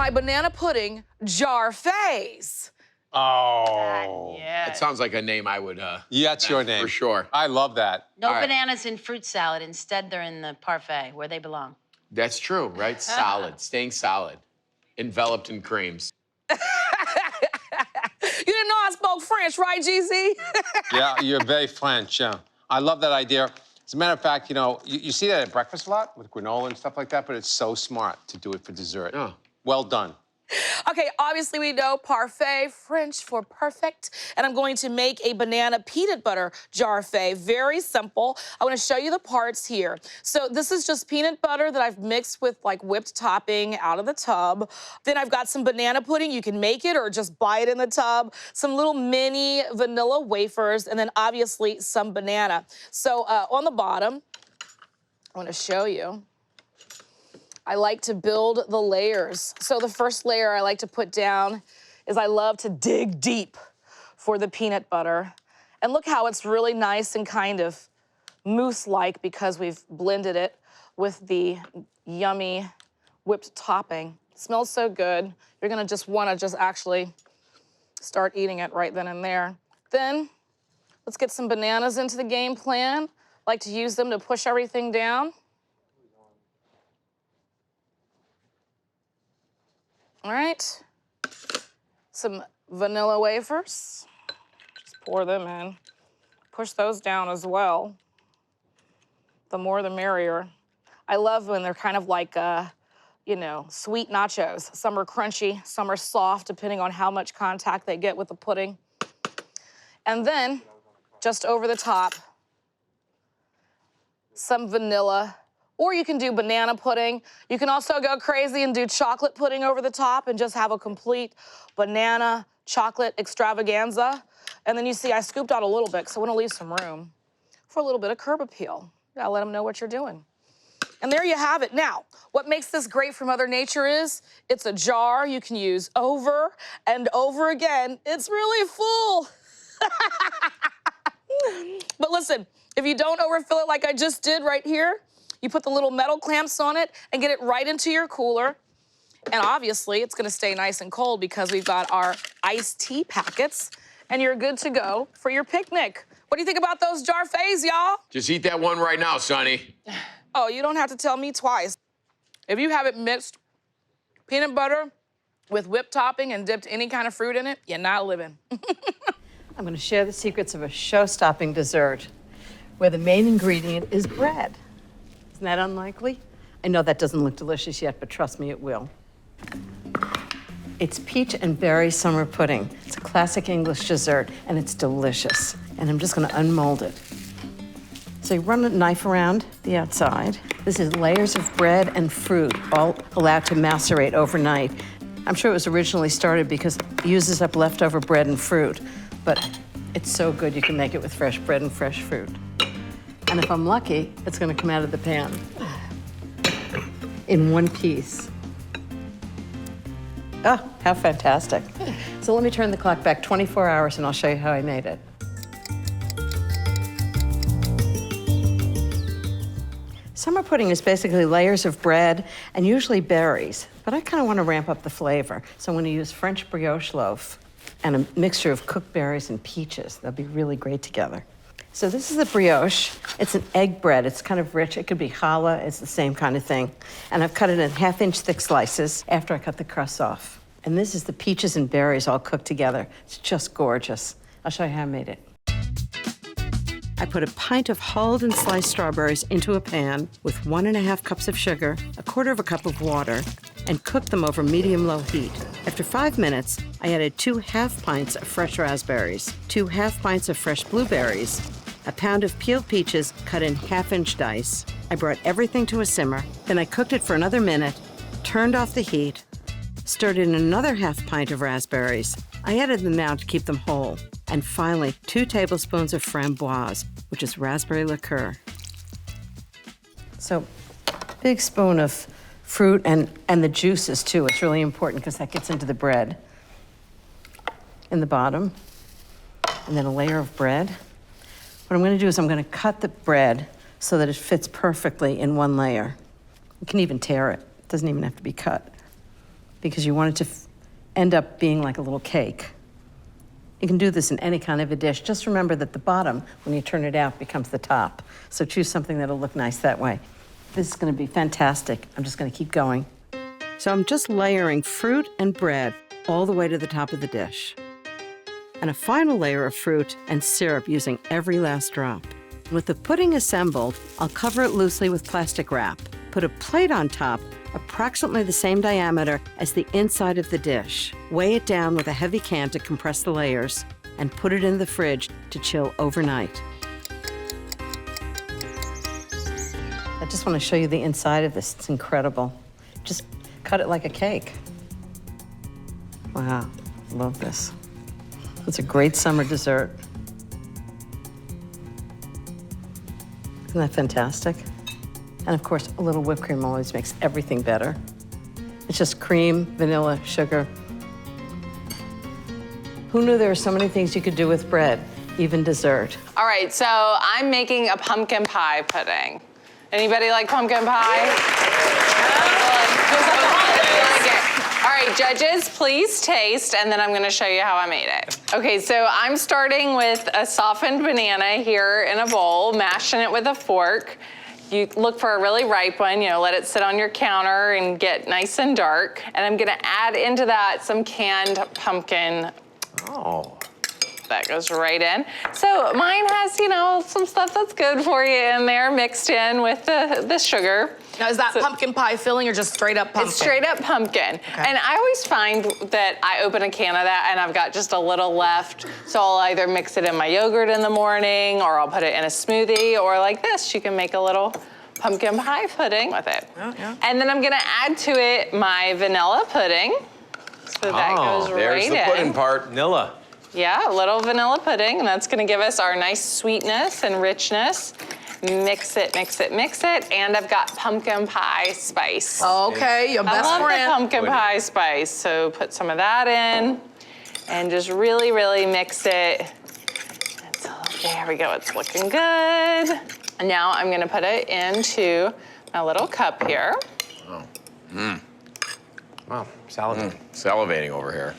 my banana pudding Jar-Faits. Oh. Yeah. That sounds like a name I would, Yeah, that's your name. For sure. I love that. No All right. bananas in fruit salad. Instead, they're in the parfait, where they belong. That's true, right? Solid, staying solid. Enveloped in creams. You didn't know I spoke French, right, GZ? Yeah, you're very French, yeah. I love that idea. As a matter of fact, you know, you see that at breakfast a lot with granola and stuff like that, but it's so smart to do it for dessert. Oh. Well done. Okay, obviously we know parfait, French for perfect, and I'm going to make a banana peanut butter Jar-Fait. Very simple. I want to show you the parts here. So this is just peanut butter that I've mixed with like whipped topping out of the tub. Then I've got some banana pudding. You can make it or just buy it in the tub. Some little mini vanilla wafers, and then obviously some banana. So on the bottom, I want to show you. I like to build the layers. So the first layer I like to put down is I love to dig deep for the peanut butter. And look how it's really nice and kind of mousse-like because we've blended it with the yummy whipped topping. It smells so good. You're gonna just wanna just actually start eating it right then and there. Then let's get some bananas into the game plan. Like to use them to push everything down. All right, some vanilla wafers. Just pour them in. Push those down as well. The more the merrier. I love when they're kind of like, you know, sweet nachos. Some are crunchy, some are soft, depending on how much contact they get with the pudding. And then, just over the top, some vanilla. Or you can do banana pudding. You can also go crazy and do chocolate pudding over the top and just have a complete banana chocolate extravaganza. And then you see I scooped out a little bit because I want to leave some room for a little bit of curb appeal. You gotta let them know what you're doing. And there you have it. Now, what makes this great for Mother Nature is it's a jar you can use over and over again. It's really full. But listen, if you don't overfill it like I just did right here, you put the little metal clamps on it and get it right into your cooler. And obviously, it's gonna stay nice and cold because we've got our iced tea packets, and you're good to go for your picnic. What do you think about those Jar-Faits, y'all? Just eat that one right now, Sonny. Oh, you don't have to tell me twice. If you haven't mixed peanut butter with whipped topping and dipped any kind of fruit in it, you're not living. I'm gonna share the secrets of a show-stopping dessert where the main ingredient is bread. Isn't that unlikely? I know that doesn't look delicious yet, but trust me, it will. It's peach and berry summer pudding. It's a classic English dessert, and it's delicious. And I'm just gonna unmold it. So you run a knife around the outside. This is layers of bread and fruit, all allowed to macerate overnight. I'm sure it was originally started because it uses up leftover bread and fruit, but it's so good you can make it with fresh bread and fresh fruit. And if I'm lucky, it's gonna come out of the pan in one piece. Oh, how fantastic. So let me turn the clock back 24 hours and I'll show you how I made it. Summer pudding is basically layers of bread and usually berries, but I kind of want to ramp up the flavor. So I'm going to use French brioche loaf and a mixture of cooked berries and peaches. They'll be really great together. So this is the brioche. It's an egg bread. It's kind of rich. It could be challah. It's the same kind of thing. And I've cut it in 1/2-inch thick slices after I cut the crust off. And this is the peaches and berries all cooked together. It's just gorgeous. I'll show you how I made it. I put a pint of hulled and sliced strawberries into a pan with 1½ cups of sugar, 1/4 cup of water, and cooked them over medium-low heat. After 5 minutes, I added 2 half pints of fresh raspberries, 2 half pints of fresh blueberries, a pound of peeled peaches cut in 1/2-inch dice. I brought everything to a simmer, then I cooked it for another minute, turned off the heat, stirred in another 1/2 pint of raspberries. I added them now to keep them whole. And finally, 2 tablespoons of framboise, which is raspberry liqueur. So, big spoon of fruit and the juices too. It's really important because that gets into the bread. In the bottom, and then a layer of bread. What I'm gonna do is I'm gonna cut the bread so that it fits perfectly in one layer. You can even tear it. It doesn't even have to be cut. because you want it to end up being like a little cake. You can do this in any kind of a dish. Just remember that the bottom, when you turn it out, becomes the top. So choose something that'll look nice that way. This is gonna be fantastic. I'm just gonna keep going. So I'm just layering fruit and bread all the way to the top of the dish. And a final layer of fruit and syrup using every last drop. With the pudding assembled, I'll cover it loosely with plastic wrap. Put a plate on top, approximately the same diameter as the inside of the dish. Weigh it down with a heavy can to compress the layers, and put it in the fridge to chill overnight. I just want to show you the inside of this. It's incredible. Just cut it like a cake. Wow, love this. It's a great summer dessert. Isn't that fantastic? And of course, a little whipped cream always makes everything better. It's just cream, vanilla, sugar. Who knew there were so many things you could do with bread, even dessert? All right, so I'm making a pumpkin pie pudding. Anybody like pumpkin pie? All right, judges, please taste, and then I'm gonna show you how I made it. Okay, so I'm starting with a softened banana here in a bowl, mashing it with a fork. You look for a really ripe one, let it sit on your counter and get nice and dark. And I'm gonna add into that some canned pumpkin. Oh. That goes right in. So mine has, some stuff that's good for you in there mixed in with the sugar. Now, is that pumpkin pie filling or just straight up pumpkin? It's straight up pumpkin. And I always find that I open a can of that and I've got just a little left. So I'll either mix it in my yogurt in the morning, or I'll put it in a smoothie, or like this, you can make a little pumpkin pie pudding with it. Yeah. And then I'm gonna add to it my vanilla pudding. So that goes right there's the pudding in. part. Vanilla. Yeah, a little vanilla pudding, and that's gonna give us our nice sweetness and richness. Mix it, mix it, mix it, and I've got pumpkin pie spice. Okay, your best I love friend. the pumpkin pie spice, so put some of that in, and just really, really mix it. There we go, it's looking good. And now I'm gonna put it into my little cup here. Wow, salad. Salivating over here.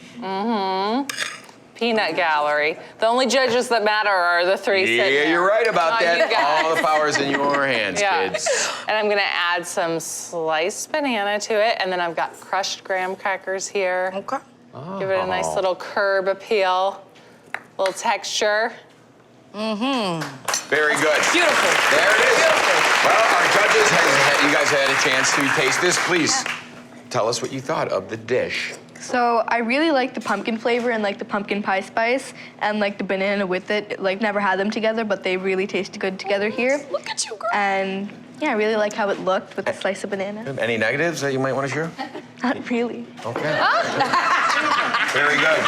Peanut gallery. The only judges that matter are the three sitting Yeah, there. you're right about Not you that. guys. All the power's in your hands, Yeah. kids. And I'm gonna add some sliced banana to it, and then I've got crushed graham crackers here. Okay. Give it a nice little curb appeal, little texture. Very good. Beautiful. There it is. Well, our judges, you guys had a chance to taste this. Please tell us what you thought of the dish. So I really like the pumpkin flavor and like the pumpkin pie spice and like the banana with it. Like never had them together, but they really taste good together here. Look at you, girl. And yeah, I really like how it looked with the slice of banana. Any negatives that you might want to share? Not really. Okay. Very good.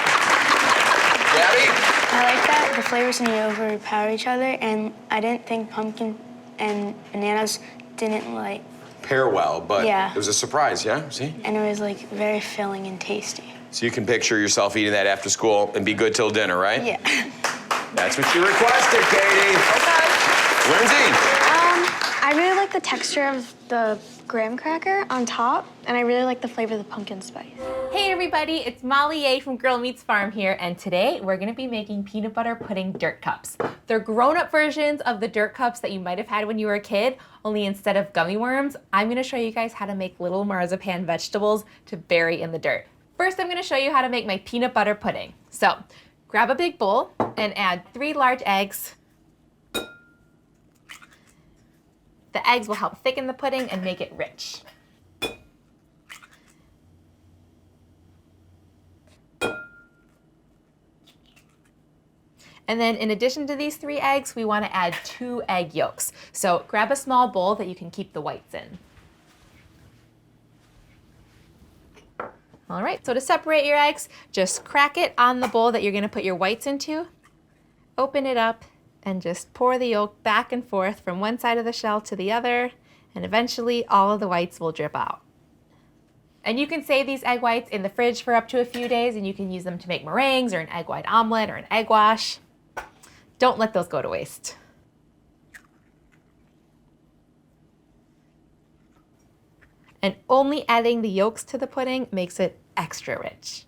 Gabby? I like that the flavors and the overpower each other, and I didn't think pumpkin and bananas didn't like, Pair well, but Yeah. it was a surprise, yeah? See? and it was like very filling and tasty. So you can picture yourself eating that after school and be good till dinner, right? Yeah. That's what you requested, Katie. Lindsay? I really like the texture of the graham cracker on top, and I really like the flavor of the pumpkin spice. Hey everybody, it's Molly A from Girl Meets Farm here, and today we're gonna be making peanut butter pudding dirt cups. They're grown-up versions of the dirt cups that you might have had when you were a kid, only instead of gummy worms, I'm gonna show you guys how to make little marzipan vegetables to bury in the dirt. First, I'm gonna show you how to make my peanut butter pudding. So, grab a big bowl and add 3 large eggs. The eggs will help thicken the pudding and make it rich. And then in addition to these 3 eggs, we want to add 2 egg yolks. So grab a small bowl that you can keep the whites in. All right, so to separate your eggs, just crack it on the bowl that you're going to put your whites into. Open it up and just pour the yolk back and forth from one side of the shell to the other, and eventually all of the whites will drip out. And you can save these egg whites in the fridge for up to a few days, and you can use them to make meringues or an egg white omelet or an egg wash. Don't let those go to waste. and only adding the yolks to the pudding makes it extra rich.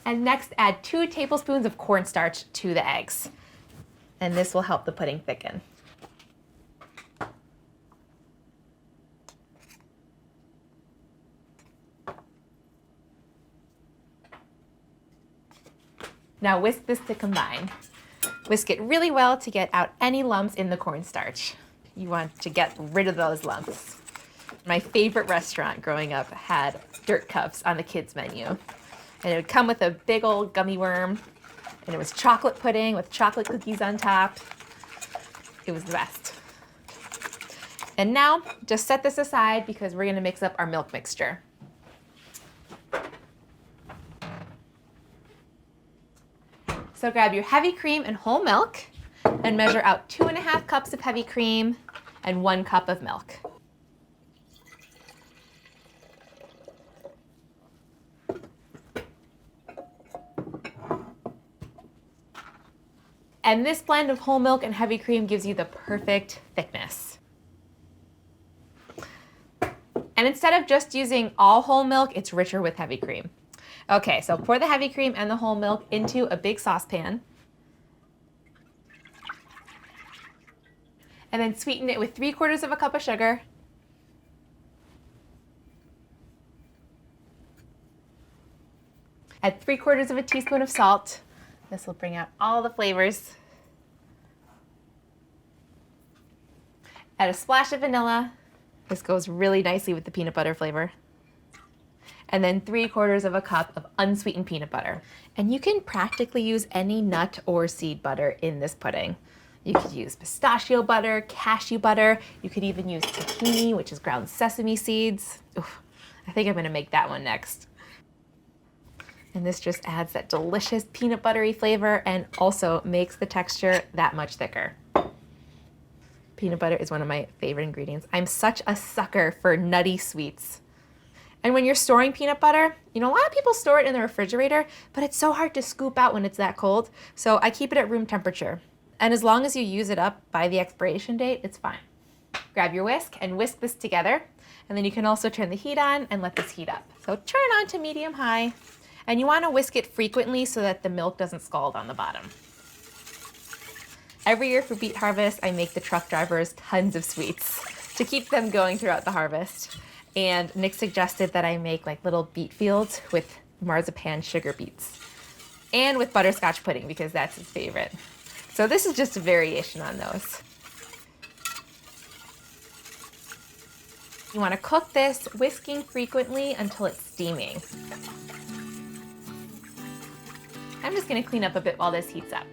And next, add 2 tablespoons of cornstarch to the eggs. And this will help the pudding thicken. Now whisk this to combine. Whisk it really well to get out any lumps in the cornstarch. You want to get rid of those lumps. My favorite restaurant growing up had dirt cups on the kids' menu. And it would come with a big old gummy worm, and it was chocolate pudding with chocolate cookies on top. It was the best. And now, just set this aside because we're gonna mix up our milk mixture. So grab your heavy cream and whole milk, and measure out 2.5 cups of heavy cream and 1 cup of milk. And this blend of whole milk and heavy cream gives you the perfect thickness. And instead of just using all whole milk, it's richer with heavy cream. Okay, so pour the heavy cream and the whole milk into a big saucepan. And then sweeten it with 3/4 of a cup of sugar. Add 3/4 of a teaspoon of salt. This will bring out all the flavors. Add a splash of vanilla. This goes really nicely with the peanut butter flavor. And then 3/4 of a cup of unsweetened peanut butter. And you can practically use any nut or seed butter in this pudding. You could use pistachio butter, cashew butter. You could even use tahini, which is ground sesame seeds. Oof, I think I'm gonna make that one next. And this just adds that delicious peanut buttery flavor and also makes the texture that much thicker. Peanut butter is one of my favorite ingredients. I'm such a sucker for nutty sweets. And when you're storing peanut butter, you know, a lot of people store it in the refrigerator, but it's so hard to scoop out when it's that cold. So I keep it at room temperature. And as long as you use it up by the expiration date, it's fine. Grab your whisk and whisk this together. And then you can also turn the heat on and let this heat up. So turn on to medium high. And you want to whisk it frequently so that the milk doesn't scald on the bottom. Every year for beet harvest, I make the truck drivers tons of sweets to keep them going throughout the harvest. And Nick suggested that I make like little beet fields with marzipan sugar beets and with butterscotch pudding because that's his favorite. So this is just a variation on those. You want to cook this, whisking frequently until it's steaming. I'm just going to clean up a bit while this heats up.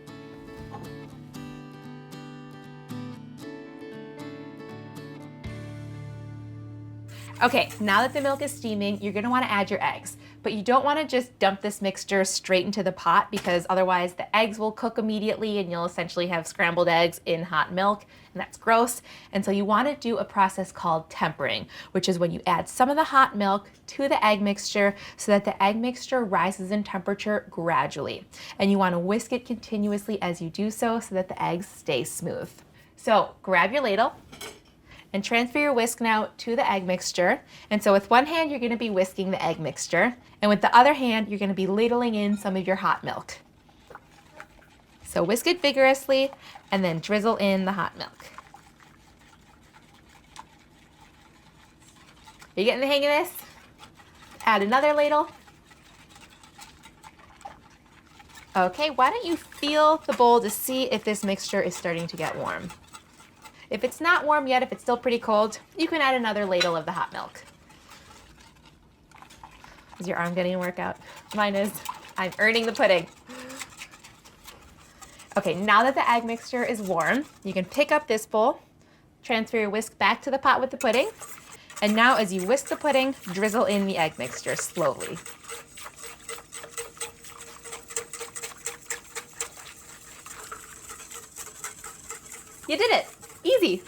Okay, now that the milk is steaming, you're gonna wanna add your eggs, but you don't wanna just dump this mixture straight into the pot because otherwise the eggs will cook immediately and you'll essentially have scrambled eggs in hot milk, and that's gross. And so you wanna do a process called tempering, which is when you add some of the hot milk to the egg mixture so that the egg mixture rises in temperature gradually. And you wanna whisk it continuously as you do so that the eggs stay smooth. So grab your ladle, and transfer your whisk now to the egg mixture. And so with one hand, you're gonna be whisking the egg mixture, and with the other hand, you're gonna be ladling in some of your hot milk. So whisk it vigorously, and then drizzle in the hot milk. Are you getting the hang of this? Add another ladle. Okay, why don't you feel the bowl to see if this mixture is starting to get warm? If it's not warm yet, if it's still pretty cold, you can add another ladle of the hot milk. Is your arm getting a workout? Mine is. I'm earning the pudding. Okay, now that the egg mixture is warm, you can pick up this bowl, transfer your whisk back to the pot with the pudding, and now as you whisk the pudding, drizzle in the egg mixture slowly. You did it! Easy.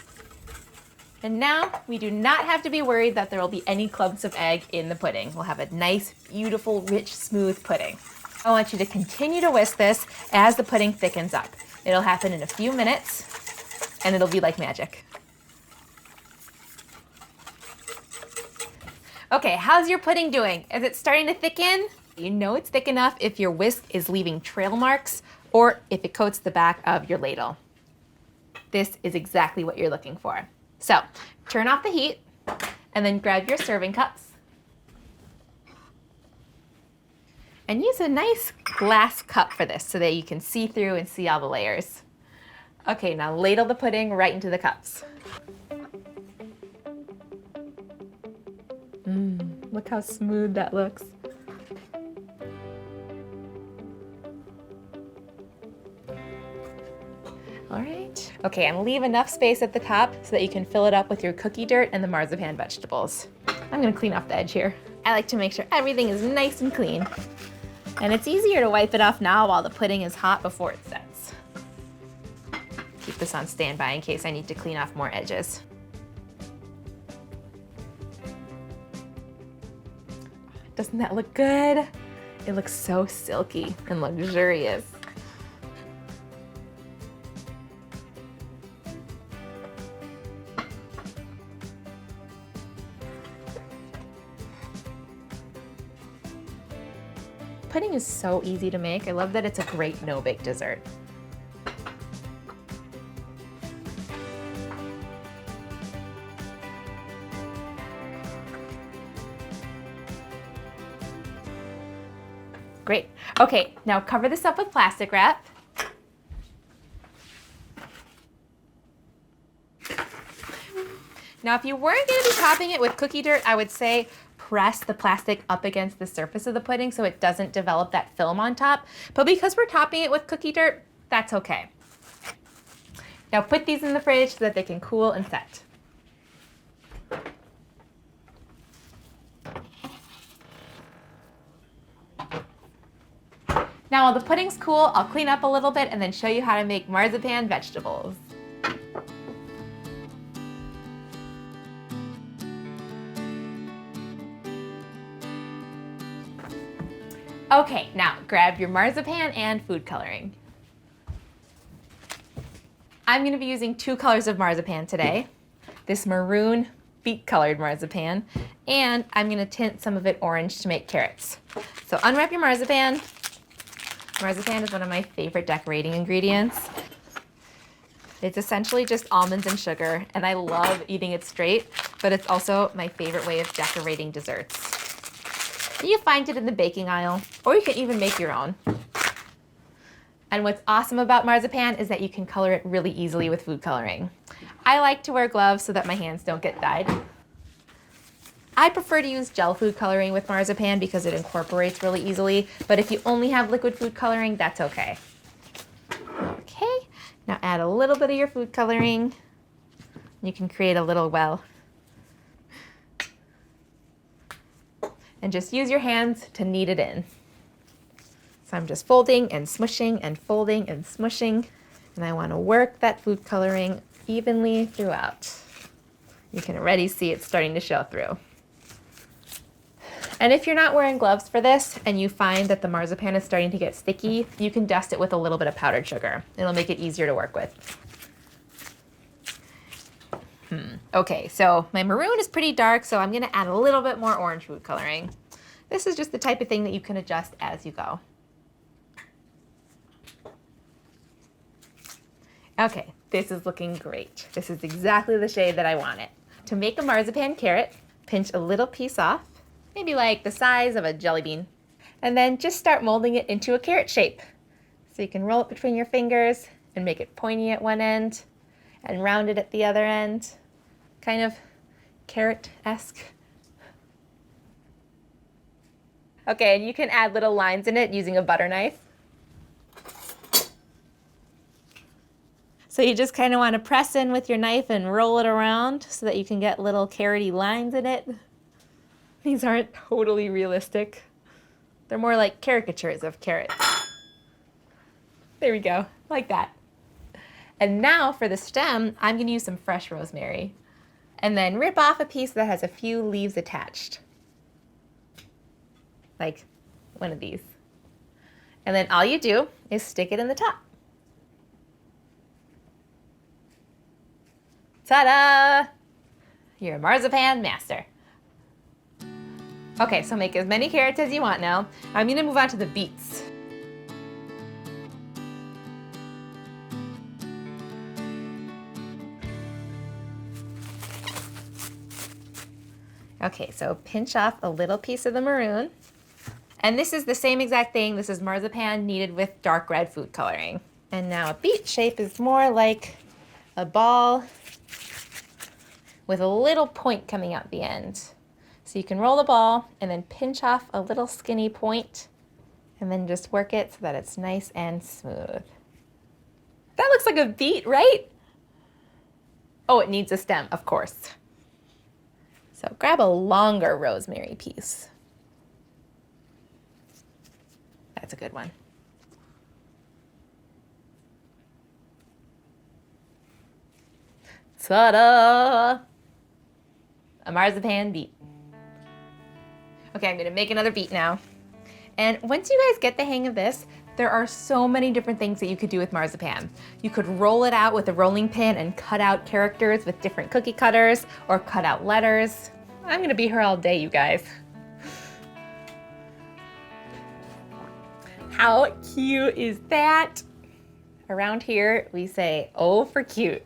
And now we do not have to be worried that there will be any clumps of egg in the pudding. We'll have a nice, beautiful, rich, smooth pudding. I want you to continue to whisk this as the pudding thickens up. It'll happen in a few minutes, and it'll be like magic. Okay, how's your pudding doing? Is it starting to thicken? You know it's thick enough if your whisk is leaving trail marks or if it coats the back of your ladle. This is exactly what you're looking for. So turn off the heat and then grab your serving cups and use a nice glass cup for this so that you can see through and see all the layers. Okay, now ladle the pudding right into the cups. Look how smooth that looks. All right. Okay, and leave enough space at the top so that you can fill it up with your cookie dirt and the marzipan vegetables. I'm gonna clean off the edge here. I like to make sure everything is nice and clean. And it's easier to wipe it off now while the pudding is hot before it sets. Keep this on standby in case I need to clean off more edges. Doesn't that look good? It looks so silky and luxurious. Pudding is so easy to make. I love that it's a great no-bake dessert. Great. Okay, now cover this up with plastic wrap. Now, if you weren't going to be topping it with cookie dirt, I would say press the plastic up against the surface of the pudding so it doesn't develop that film on top. But because we're topping it with cookie dirt, that's okay. Now put these in the fridge so that they can cool and set. Now while the pudding's cool, I'll clean up a little bit and then show you how to make marzipan vegetables. Okay, now grab your marzipan and food coloring. I'm gonna be using 2 colors of marzipan today. This maroon beet colored marzipan, and I'm gonna tint some of it orange to make carrots. So unwrap your marzipan. Marzipan is one of my favorite decorating ingredients. It's essentially just almonds and sugar, and I love eating it straight, but it's also my favorite way of decorating desserts. You find it in the baking aisle, or you can even make your own. And what's awesome about marzipan is that you can color it really easily with food coloring. I like to wear gloves so that my hands don't get dyed. I prefer to use gel food coloring with marzipan because it incorporates really easily, but if you only have liquid food coloring, that's okay. Okay, now add a little bit of your food coloring. You can create a little well. And just use your hands to knead it in. So I'm just folding and smushing and folding and smushing, and I want to work that food coloring evenly throughout. You can already see it's starting to show through. And if you're not wearing gloves for this and you find that the marzipan is starting to get sticky, you can dust it with a little bit of powdered sugar. It'll make it easier to work with. Okay, so my maroon is pretty dark, so I'm gonna add a little bit more orange food coloring. This is just the type of thing that you can adjust as you go. Okay, this is looking great. This is exactly the shade that I want it. To make a marzipan carrot, pinch a little piece off, maybe like the size of a jelly bean, and then just start molding it into a carrot shape. So you can roll it between your fingers and make it pointy at one end and rounded at the other end, kind of carrot-esque. Okay, and you can add little lines in it using a butter knife. So you just kind of want to press in with your knife and roll it around so that you can get little carroty lines in it. These aren't totally realistic. They're more like caricatures of carrots. There we go, like that. And now for the stem, I'm going to use some fresh rosemary. And then rip off a piece that has a few leaves attached. Like one of these. And then all you do is stick it in the top. Ta-da! You're a marzipan master. Okay, so make as many carrots as you want now. I'm gonna move on to the beets. Okay, so pinch off a little piece of the maroon. And this is the same exact thing. This is marzipan kneaded with dark red food coloring. And now a beet shape is more like a ball with a little point coming out the end. So you can roll the ball and then pinch off a little skinny point and then just work it so that it's nice and smooth. That looks like a beet, right? Oh, it needs a stem, of course. So grab a longer rosemary piece. That's a good one. Ta-da! A marzipan beet. Okay, I'm gonna make another beet now. And once you guys get the hang of this, there are so many different things that you could do with marzipan. You could roll it out with a rolling pin and cut out characters with different cookie cutters or cut out letters. I'm gonna be here all day, you guys. How cute is that? Around here, we say, oh, for cute.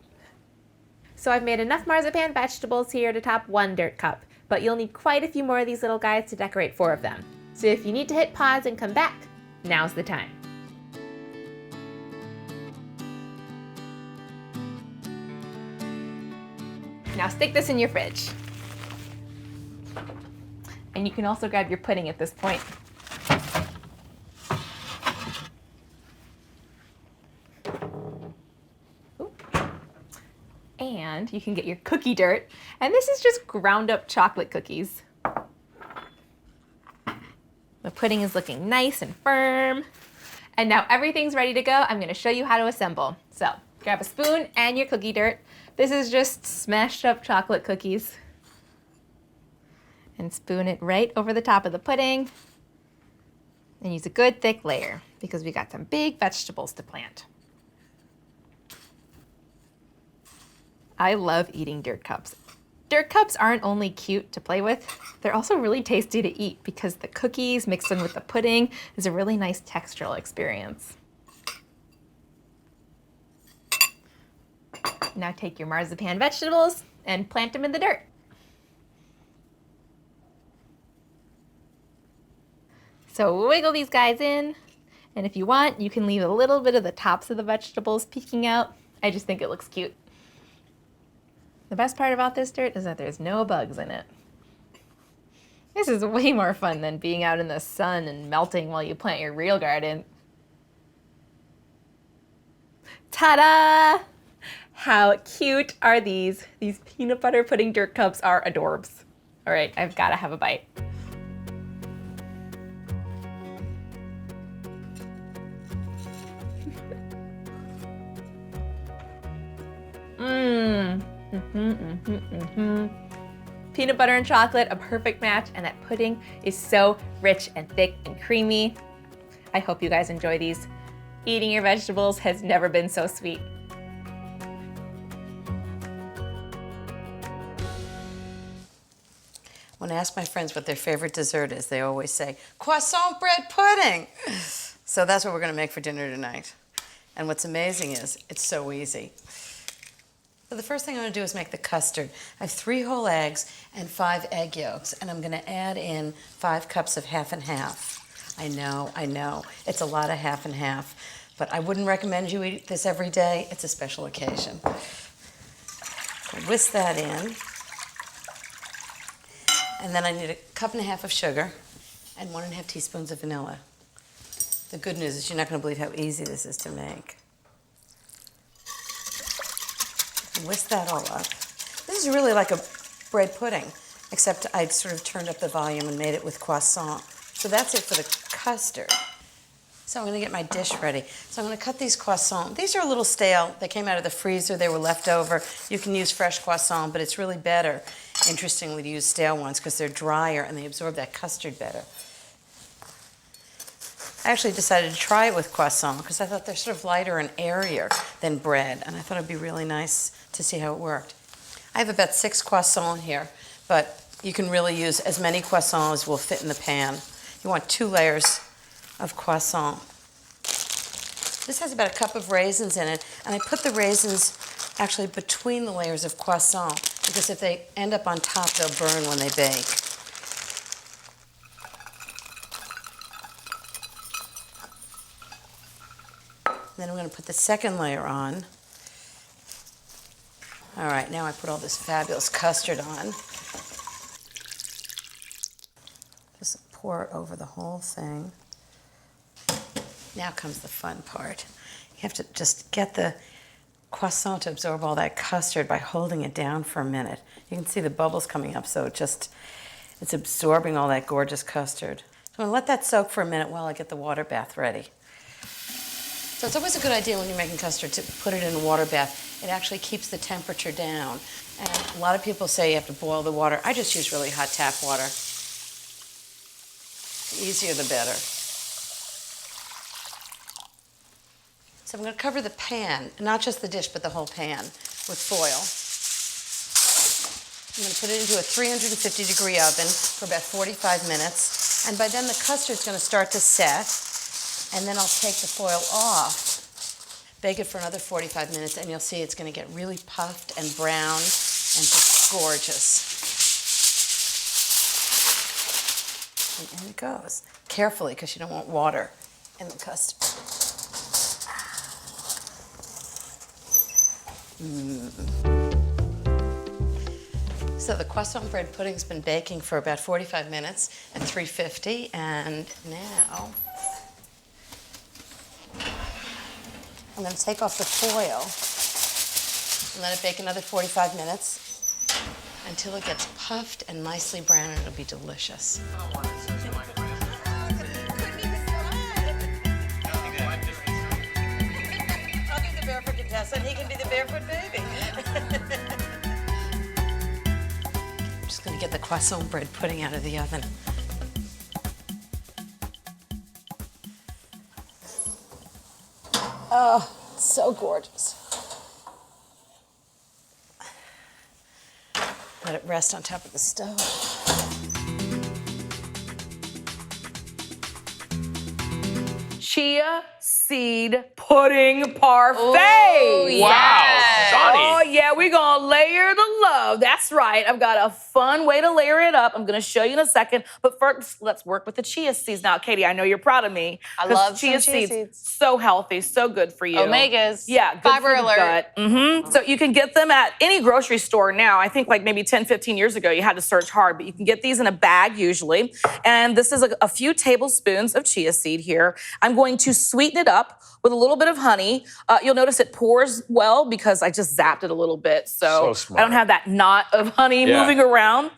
So I've made enough marzipan vegetables here to top 1 dirt cup, but you'll need quite a few more of these little guys to decorate 4 of them. So if you need to hit pause and come back, now's the time. Now stick this in your fridge. And you can also grab your pudding at this point. And you can get your cookie dirt. And this is just ground up chocolate cookies. The pudding is looking nice and firm. And now everything's ready to go. I'm gonna show you how to assemble. So grab a spoon and your cookie dirt. This is just smashed up chocolate cookies. And spoon it right over the top of the pudding. And use a good thick layer because we got some big vegetables to plant. I love eating dirt cups. Dirt cups aren't only cute to play with, they're also really tasty to eat because the cookies mixed in with the pudding is a really nice textural experience. Now take your marzipan vegetables and plant them in the dirt. So wiggle these guys in, and if you want, you can leave a little bit of the tops of the vegetables peeking out. I just think it looks cute. The best part about this dirt is that there's no bugs in it. This is way more fun than being out in the sun and melting while you plant your real garden. Ta-da! How cute are these? These peanut butter pudding dirt cups are adorbs. All right, I've gotta have a bite. Peanut butter and chocolate, a perfect match, and that pudding is so rich and thick and creamy. I hope you guys enjoy these. Eating your vegetables has never been so sweet. When I ask my friends what their favorite dessert is, they always say, croissant bread pudding. So that's what we're gonna make for dinner tonight. And what's amazing is, it's so easy. So the first thing I'm gonna do is make the custard. I have 3 whole eggs and 5 egg yolks, and I'm gonna add in 5 cups of half and half. I know, it's a lot of half and half, but I wouldn't recommend you eat this every day. It's a special occasion. Whisk that in. And then I need 1.5 cups of sugar and 1.5 teaspoons of vanilla. The good news is you're not gonna believe how easy this is to make. Whisk that all up. This is really like a bread pudding, except I'd sort of turned up the volume and made it with croissant. So that's it for the custard. So I'm gonna get my dish ready. So I'm gonna cut these croissants. These are a little stale. They came out of the freezer, they were left over. You can use fresh croissant, but it's really better, interestingly, to use stale ones because they're drier and they absorb that custard better. I actually decided to try it with croissant because I thought they're sort of lighter and airier than bread, and I thought it'd be really nice to see how it worked. I have about 6 croissants here, but You can really use as many croissants as will fit in the pan. You want 2 layers of croissant. This has about a cup of raisins in it, and I put the raisins actually between the layers of croissant because if they end up on top, they'll burn when they bake. Then I'm going to put the second layer on. All right, now I put all this fabulous custard on. Just pour it over the whole thing. Now comes the fun part. You have to just get the croissant to absorb all that custard by holding it down for a minute. You can see the bubbles coming up, so it's absorbing all that gorgeous custard. So I'm gonna let that soak for a minute while I get the water bath ready. So it's always a good idea when you're making custard to put it in a water bath. It actually keeps the temperature down. And a lot of people say you have to boil the water. I just use really hot tap water. The easier the better. So I'm going to cover the pan, not just the dish, but the whole pan, with foil. I'm going to put it into a 350-degree oven for about 45 minutes. And by then the custard's going to start to set. And then I'll take the foil off, bake it for another 45 minutes, and you'll see it's going to get really puffed and brown and just gorgeous. And in it goes. Carefully, because you don't want water in the custard. So the croissant bread pudding's been baking for about 45 minutes at 350, and now I'm going to take off the foil and let it bake another 45 minutes until it gets puffed and nicely brown, and it'll be delicious. I'll be the barefoot contestant. He can be the barefoot baby. I'm just going to get the croissant bread pudding out of the oven. Oh, it's so gorgeous. Let it rest on top of the stove. Chia seed pudding parfait. Oh, Wow, Sonny. Oh, yeah, we're gonna layer the love. That's right. I've got a fun way to layer it up. I'm gonna show you in a second. But first, let's work with the chia seeds. Now, Katie, I know you're proud of me. I love chia some chia seeds. seeds. So healthy, so good for you. Omegas. Yeah, good Fiber for the alert. gut. Mm-hmm. So you can get them at any grocery store now. I think like maybe 10, 15 years ago, you had to search hard, but you can get these in a bag usually. And this is a few tablespoons of chia seed here. I'm going to sweeten it up with a little bit of honey. You'll notice it pours well because I just zapped it a little bit. So smart. I don't have that knot of honey moving around.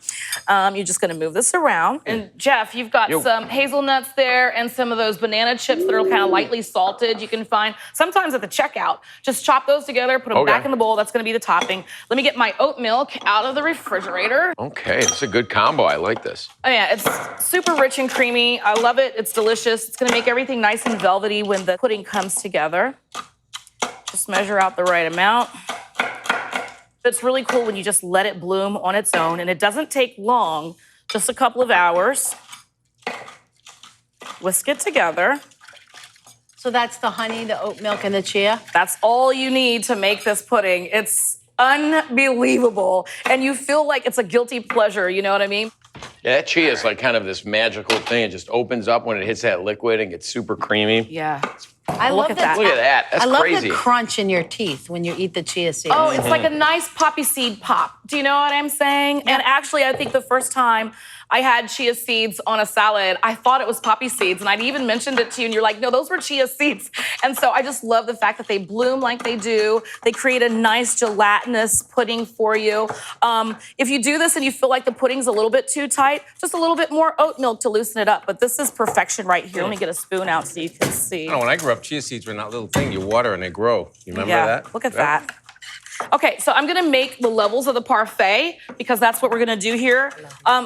You're just gonna move this around. And Jeff, you've got some hazelnuts there and some of those banana chips that are kind of lightly salted. You can find sometimes at the checkout. Just chop those together, put them back in the bowl. That's gonna be the topping. Let me get my oat milk out of the refrigerator. Okay, it's a good combo. I like this. Oh yeah, it's super rich and creamy. I love it. It's delicious. It's gonna make everything nice and velvety when the pudding comes together. Just measure out the right amount. It's really cool when you just let it bloom on its own, and it doesn't take long, just a couple of hours. Whisk it together. So that's the honey, the oat milk, and the chia? That's all you need to make this pudding. It's unbelievable. And you feel like it's a guilty pleasure, you know what I mean? Yeah, that chia is like kind of this magical thing. It just opens up when it hits that liquid and gets super creamy. Yeah. I Look love at that. Look at that. That's I love crazy. the crunch in your teeth when you eat the chia seeds. Oh, it's like a nice poppy seed pop. Do you know what I'm saying? And actually, I think the first time I had chia seeds on a salad, I thought it was poppy seeds. And I'd even mentioned it to you, and you're like, no, those were chia seeds. And so I just love the fact that they bloom like they do. They create a nice gelatinous pudding for you. If you do this and you feel like the pudding's a little bit too tight, just a little bit more oat milk to loosen it up. But this is perfection right here. Let me get a spoon out so you can see. When I grew up, chia seeds were that little thing you water and they grow. You remember that? Look at that. Okay, so I'm gonna make the levels of the parfait because that's what we're gonna do here.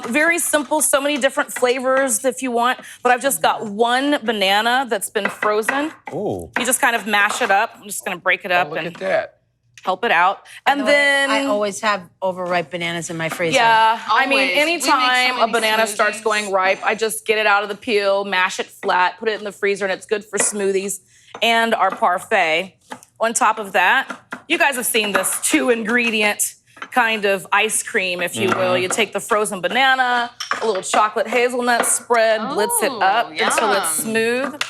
Very simple, so many different flavors if you want, but I've just got one banana that's been frozen. Ooh. You just kind of mash it up. I'm just gonna break it up. Look at that. help it out. And then I always have overripe bananas in my freezer. yeah, I mean, Always. We make so anytime a many banana starts smoothies. going ripe, I just get it out of the peel, mash it flat, put it in the freezer, and it's good for smoothies and our parfait. On top of that, you guys have seen this 2-ingredient kind of ice cream, if you will. You take the frozen banana, a little chocolate hazelnut spread, blitz it up until it's smooth.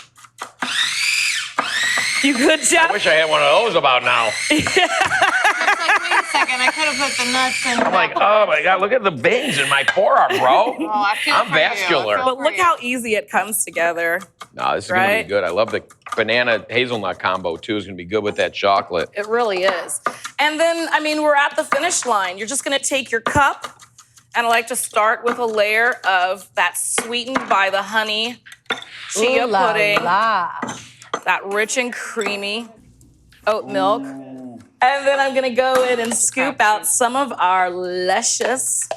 You good, Jeff? I wish I had one of those about now. It's like, wait a second, I could have put the nuts in. I'm like, oh my God, look at the veins in my forearm, bro. Oh, I feel I'm for you. I vascular. feel But for look you. how easy it comes together. No, this is gonna Right? be good. I love the banana hazelnut combo too. It's gonna be good with that chocolate. It really is. And then, I mean, we're at the finish line. You're just gonna take your cup, and I like to start with a layer of that sweetened by the honey chia Ooh la pudding, la. that rich and creamy oat milk. And then I'm gonna go in and scoop out some of our luscious.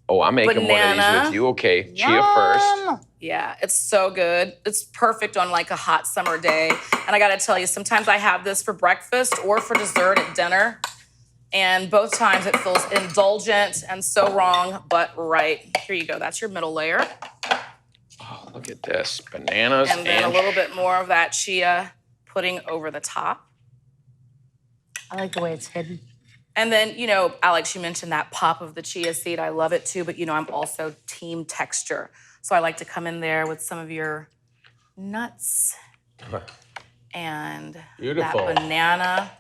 Oh, I'm making one of Banana. these with you. Okay, Chia first. Yeah, it's so good. It's perfect on like a hot summer day. And I gotta tell you, sometimes I have this for breakfast or for dessert at dinner. And both times it feels indulgent and so wrong, but right. Here you go, that's your middle layer. Oh, look at this. Bananas And then a little bit more of that chia pudding over the top. I like the way it's hidden. And then, you know, Alex, you mentioned that pop of the chia seed. I love it too, but you know, I'm also team texture. So I like to come in there with some of your nuts and Beautiful. that banana.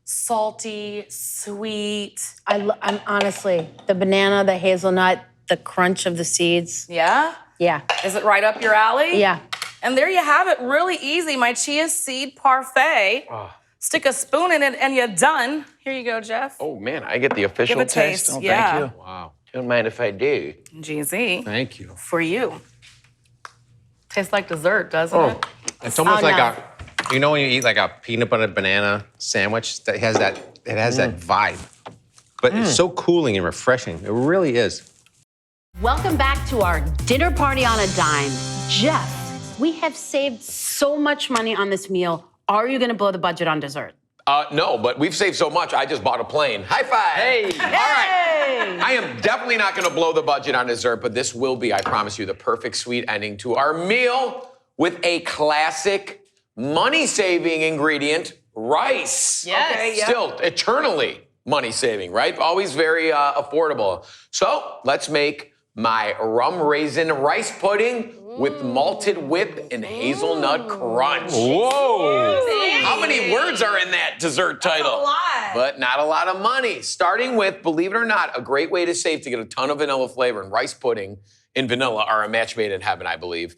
Salty, sweet. I'm honestly, the banana, the hazelnut, the crunch of the seeds. Yeah? Yeah. Is it right up your alley? Yeah. And there you have it, really easy. My chia seed parfait. Stick a spoon in it and you're done. Here you go, Jeff. Oh man, I get the official Give a taste. taste, Oh, yeah. thank you. Wow. Don't mind if I do. GZ. Thank you. For you. Tastes like dessert, doesn't Oh, it? it's almost Oh, like no. you know when you eat like a peanut butter banana sandwich that has that, it has that vibe. But it's so cooling and refreshing. It really is. Welcome back to our dinner party on a dime. Jeff, we have saved so much money on this meal. Are you gonna blow the budget on dessert? No, but we've saved so much, I just bought a plane. High five! Hey! All right. I am definitely not gonna blow the budget on dessert, but this will be, I promise you, the perfect sweet ending to our meal with a classic money-saving ingredient, rice. Yes. Okay, yeah. Still eternally money-saving, right? Always very affordable. So let's make my rum raisin rice pudding with malted whip and hazelnut crunch. Whoa! How many words are in that dessert title? a lot. But not a lot of money. Starting with, believe it or not, a great way to save to get a ton of vanilla flavor, and rice pudding and vanilla are a match made in heaven, I believe,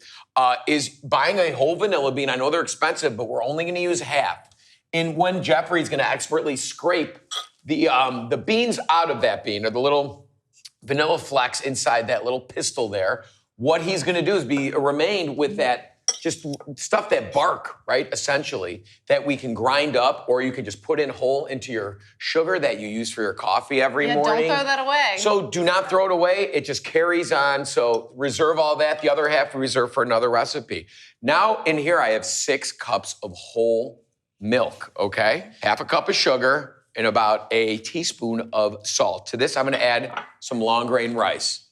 is buying a whole vanilla bean. I know they're expensive, but we're only gonna use half. And when Jeffrey's gonna expertly scrape the beans out of that bean, or the little vanilla flecks inside that little pistol there, what he's gonna do is remain with that just stuff that bark, right, essentially, that we can grind up, or you can just put in whole into your sugar that you use for your coffee every morning. Don't throw that away. So do not throw it away. It just carries on. So reserve all that. The other half we reserve for another recipe. Now in here I have 6 cups of whole milk, okay? Half a cup of sugar and about a teaspoon of salt. To this I'm gonna add some long grain rice.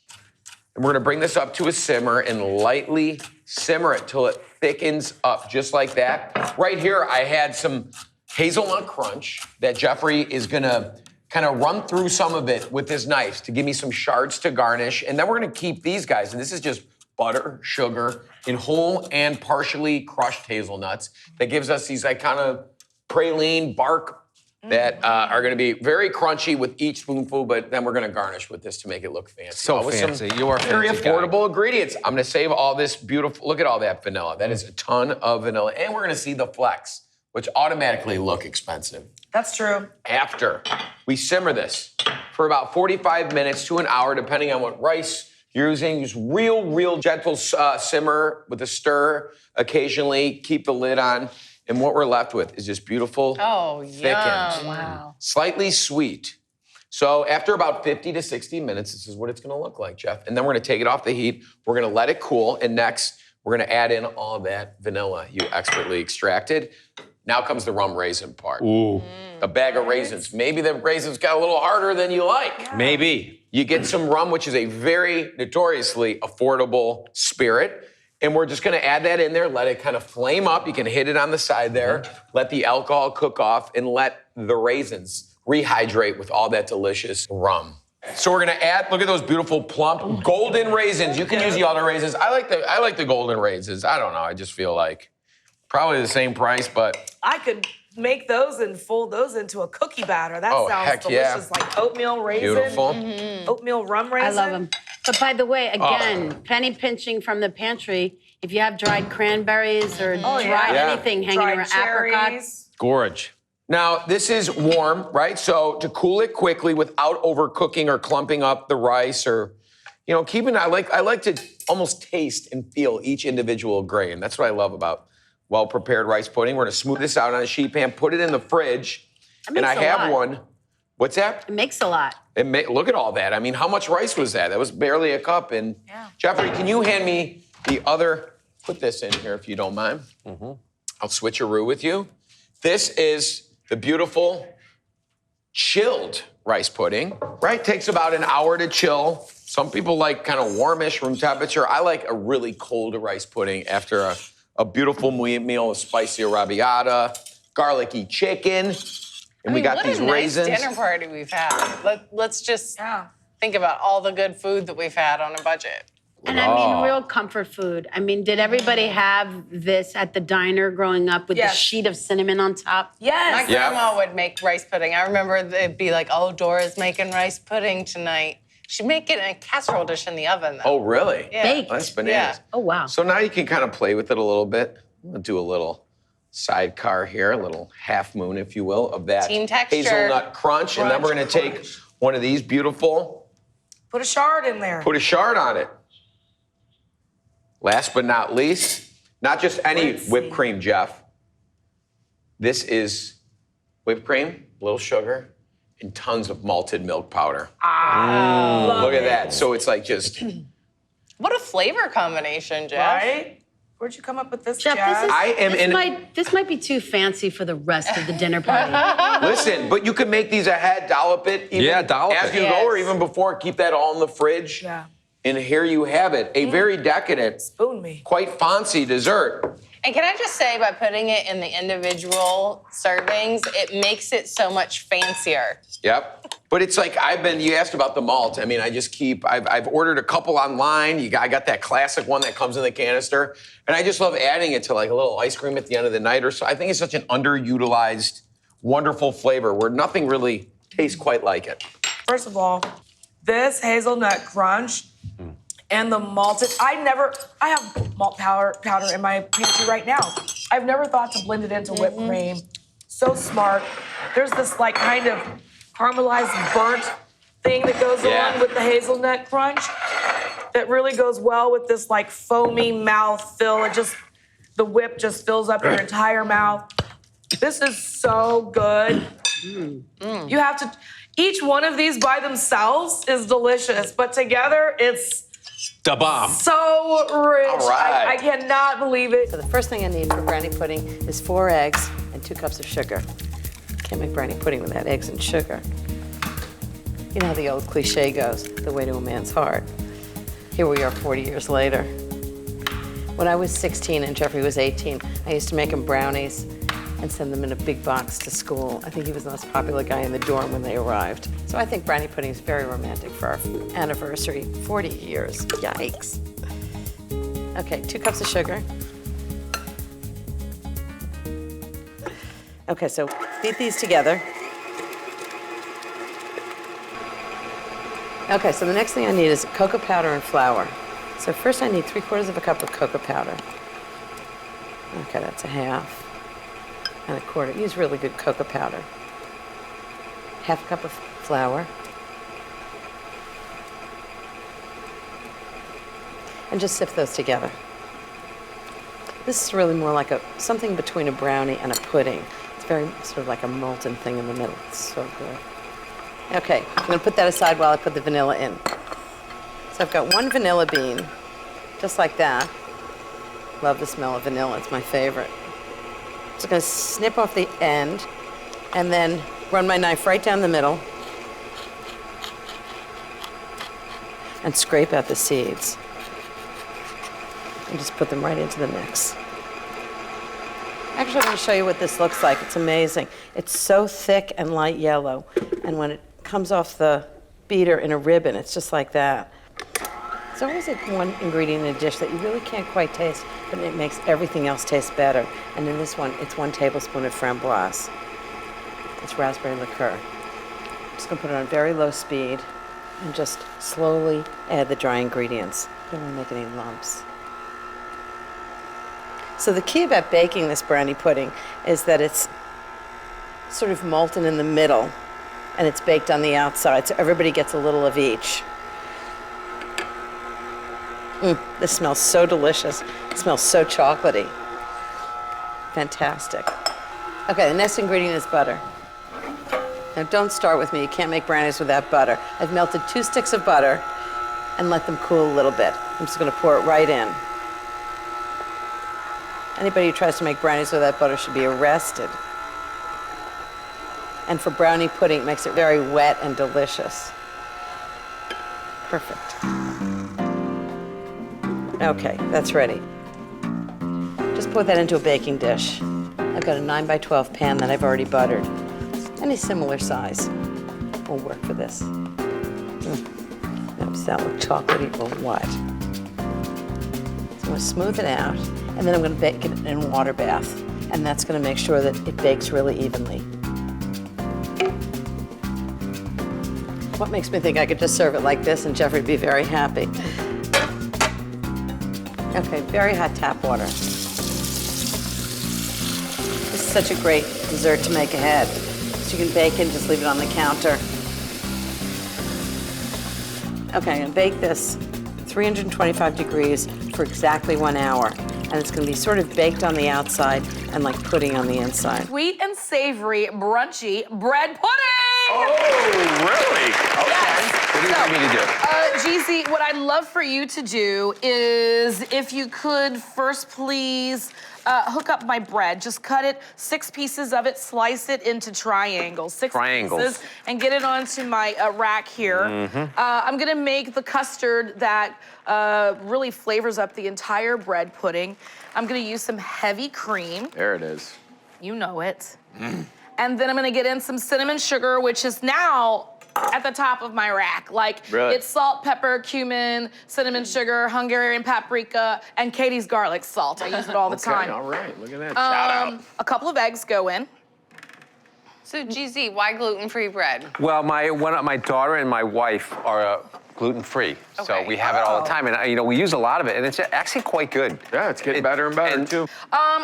And we're gonna bring this up to a simmer and lightly simmer it till it thickens up, just like that. Right here, I had some hazelnut crunch that Jeffrey is gonna kind of run through some of it with his knife to give me some shards to garnish. And then we're gonna keep these guys, and this is just butter, sugar, and whole and partially crushed hazelnuts. That gives us these like kind of praline bark that are gonna be very crunchy with each spoonful, but then we're gonna garnish with this to make it look fancy. So With some fancy. You are a very fancy guy. affordable ingredients. I'm gonna save all this beautiful, look at all that vanilla. That is a ton of vanilla. And we're gonna see the flecks, which automatically look expensive. That's true. After we simmer this for about 45 minutes to an hour, depending on what rice you're using, just real gentle simmer with a stir occasionally, keep the lid on. And what we're left with is just beautiful, thickened, slightly sweet. So after about 50 to 60 minutes, this is what it's gonna look like, Jeff. And then we're gonna take it off the heat. We're gonna let it cool. And next, we're gonna add in all that vanilla you expertly extracted. Now comes the rum raisin part. Ooh. a bag of raisins. Maybe the raisins got a little harder than you like. Maybe. You get some rum, which is a very notoriously affordable spirit. And we're just gonna add that in there, let it kind of flame up. You can hit it on the side there, let the alcohol cook off, and let the raisins rehydrate with all that delicious rum. So we're gonna add, look at those beautiful plump golden raisins. You can use the other raisins. I like the golden raisins. I don't know, I just feel like probably the same price, but. I could make those and fold those into a cookie batter. That sounds heck delicious. yeah. Like oatmeal raisin. Beautiful. Oatmeal rum raisin. I love them. But by the way, again, penny pinching from the pantry. If you have dried cranberries or dried anything hanging Dried around, cherries. apricots. Gorge. Now, this is warm, right? So to cool it quickly without overcooking or clumping up the rice or, I like to almost taste and feel each individual grain. That's what I love about well-prepared rice pudding. We're gonna smooth this out on a sheet pan, put it in the fridge, and I have one. What's that? It makes a lot. Look at all that. I mean, how much rice was that? That was barely a cup. And Jeffrey, can you hand me the other, put this in here if you don't mind. I'll switcheroo with you. This is the beautiful chilled rice pudding, right? Takes about an hour to chill. Some people like kind of warmish room temperature. I like a really cold rice pudding after a beautiful meal with spicy arrabbiata, garlicky chicken, and we got these raisins. What a nice dinner party we've had. Let's just think about all the good food that we've had on a budget. And I mean, real comfort food. I mean, did everybody have this at the diner growing up with the sheet of cinnamon on top? Yes. My grandma would make rice pudding. I remember it'd be like, oh, Dora's making rice pudding tonight. She'd make it in a casserole dish in the oven, though. Oh, really? Yeah. Baked. That's bananas. Oh, wow. So now you can kind of play with it a little bit. I'm gonna do a little sidecar here, a little half moon, if you will, of that Team texture. hazelnut crunch. And then we're gonna take one of these beautiful, Put a shard in there. put a shard on it. Last but not least, not just any whipped cream, Jeff. This is whipped cream, a little sugar, and tons of malted milk powder. Look at that. So it's like just. What a flavor combination, Jeff. Right? Where'd you come up with this, Jeff, this might be too fancy for the rest of the dinner party. Listen, but you can make these ahead, dollop it even dollop as it. you go, or even before. Keep that all in the fridge. Yeah. And here you have it, a very decadent, Spoon me. quite fancy dessert. And can I just say, by putting it in the individual servings, it makes it so much fancier. Yep. But it's like you asked about the malt. I mean, I've ordered a couple online. I got that classic one that comes in the canister. And I just love adding it to like a little ice cream at the end of the night or so. I think it's such an underutilized, wonderful flavor where nothing really tastes quite like it. First of all, this hazelnut crunch and the malted, I have malt powder in my pantry right now. I've never thought to blend it into whipped cream. So smart. There's this like kind of caramelized burnt thing that goes along with the hazelnut crunch that really goes well with this like foamy mouth fill. The whip just fills up your entire mouth. This is so good. You have to, each one of these by themselves is delicious, but together it's Da bomb. so rich. All right. I cannot believe it. So the first thing I need for brownie pudding is 4 eggs and 2 cups of sugar. Can't make brownie pudding without eggs and sugar. You know how the old cliche goes, the way to a man's heart. Here we are 40 years later. When I was 16 and Jeffrey was 18, I used to make him brownies and send them in a big box to school. I think he was the most popular guy in the dorm when they arrived. So I think brownie pudding is very romantic for our anniversary, 40 years. Yikes. Okay, 2 cups of sugar. Okay, so beat these together. Okay, so the next thing I need is cocoa powder and flour. So first I need 3/4 cup of cocoa powder. Okay, that's a half. And 1/4. Use really good cocoa powder. 1/2 cup of flour. And just sift those together. This is really more like something between a brownie and a pudding. It's very sort of like a molten thing in the middle. It's so good. Okay, I'm gonna put that aside while I put the vanilla in. So I've got 1 vanilla bean, just like that. Love the smell of vanilla, it's my favorite. Just gonna snip off the end And then run my knife right down the middle and scrape out the seeds. And just put them right into the mix. Actually, I'm going to show you what this looks like. It's amazing. It's so thick and light yellow. And when it comes off the beater in a ribbon, it's just like that. There's always like one ingredient in a dish that you really can't quite taste, but it makes everything else taste better. And in this one, it's 1 tablespoon of framboise. It's raspberry liqueur. I'm just going to put it on very low speed and just slowly add the dry ingredients. Don't want to make any lumps. So the key about baking this brownie pudding is that it's sort of molten in the middle and it's baked on the outside, so everybody gets a little of each. This smells so delicious. It smells so chocolatey. Fantastic. Okay, the next ingredient is butter. Now don't start with me, you can't make brownies without butter. I've melted 2 sticks of butter and let them cool a little bit. I'm just gonna pour it right in. Anybody who tries to make brownies without butter should be arrested. And for brownie pudding, it makes it very wet and delicious. Perfect. Okay, that's ready. Just put that into a baking dish. I've got a 9 by 12 pan that I've already buttered. Any similar size will work for this. Now, does that look chocolatey or what? So I'm gonna smooth it out, and then I'm gonna bake it in a water bath, and that's gonna make sure that it bakes really evenly. What makes me think I could just serve it like this and Jeffrey would be very happy? Okay, very hot tap water. This is such a great dessert to make ahead. So you can bake it and just leave it on the counter. Okay, I'm gonna bake this 325 degrees for exactly 1 hour. And it's gonna be sort of baked on the outside and like pudding on the inside. Sweet and savory brunchy bread pudding! Oh, really? Okay. Yes. What do you want me to do? GZ, what I'd love for you to do is if you could first please hook up my bread. Just cut it, 6 pieces of it, slice it into triangles. 6 pieces, and get it onto my rack here. I'm gonna make the custard that really flavors up the entire bread pudding. I'm gonna use some heavy cream. There it is. You know it. And then I'm gonna get in some cinnamon sugar, which is now at the top of my rack. Like, it's salt, pepper, cumin, cinnamon sugar, Hungarian paprika, and Katie's garlic salt. I use it all the time. All right, look at that, shout out. A couple of eggs go in. So GZ, why gluten-free bread? Well, my daughter and my wife are gluten-free, so we have it all the time, and we use a lot of it, and it's actually quite good. Yeah, it's getting better and better too.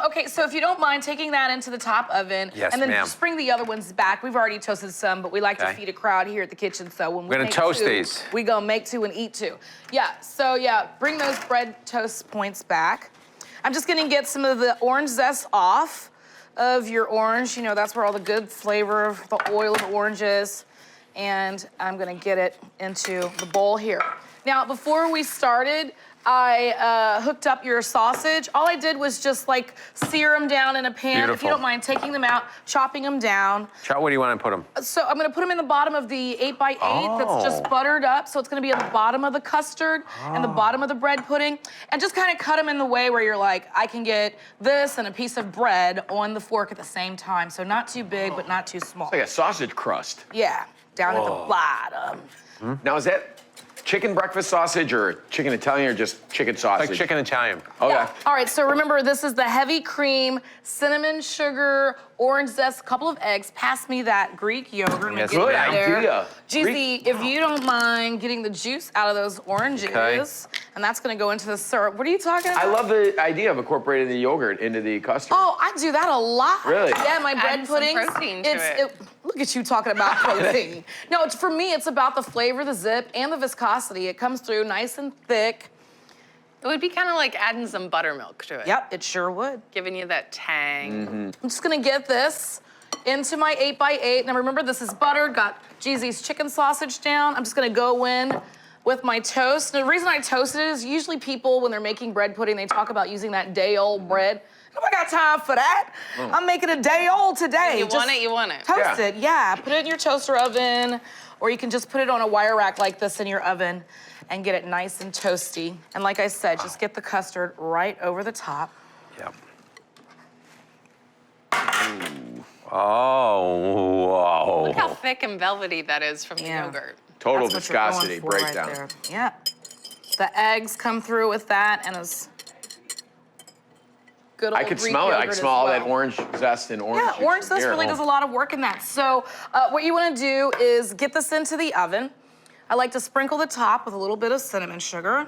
Okay, so if you don't mind taking that into the top oven, and then just bring the other ones back. We've already toasted some, but we like to feed a crowd here at the kitchen, so when we're gonna toast these. We gonna make 2 and eat 2. Yeah, so bring those bread toast points back. I'm just gonna get some of the orange zest off of your orange. That's where all the good flavor of the oil of the orange is. And I'm gonna get it into the bowl here. Now, before we started, I hooked up your sausage. All I did was just like sear them down in a pan. Beautiful. If you don't mind taking them out, chopping them down. Where do you want to put them? So I'm gonna put them in the bottom of the 8x8 that's just buttered up. So it's gonna be at the bottom of the custard and the bottom of the bread pudding. And just kind of cut them in the way where you're like, I can get this and a piece of bread on the fork at the same time. So not too big, but not too small. It's like a sausage crust. Yeah, down at the bottom. Now, is that chicken breakfast sausage or chicken Italian or just chicken sausage? Like chicken Italian. Okay. Yeah. All right, so remember, this is the heavy cream, cinnamon sugar, orange zest, a couple of eggs. Pass me that Greek yogurt. Yes, good idea. GZ, if you don't mind getting the juice out of those oranges, and that's gonna go into the syrup. What are you talking about? I love the idea of incorporating the yogurt into the custard. Oh, I do that a lot. Really? Yeah, my bread pudding. Some protein to it. Look at you talking about protein. No, for me, it's about the flavor, the zip, and the viscosity. It comes through nice and thick. It would be kind of like adding some buttermilk to it. Yep, it sure would. Giving you that tang. I'm just gonna get this into my 8x8. Now remember, this is buttered, got GZ's chicken sausage down. I'm just gonna go in with my toast. And the reason I toasted it is usually people, when they're making bread pudding, they talk about using that day-old bread. Nobody got time for that. I'm making a day old today. You want it, you want it. Toast it, yeah. Put it in your toaster oven, or you can just put it on a wire rack like this in your oven and get it nice and toasty. And like I said, just get the custard right over the top. Yep. Ooh. Oh, wow. Look how thick and velvety that is from the yogurt. Total That's what you're going viscosity for right breakdown. there. Yeah. The eggs come through with that, and it's good old I could Greek smell it. I yogurt can as smell all that well. orange zest and orange juice. Yeah, orange from zest here. really does a lot of work in that. So what you want to do is get this into the oven. I like to sprinkle the top with a little bit of cinnamon sugar.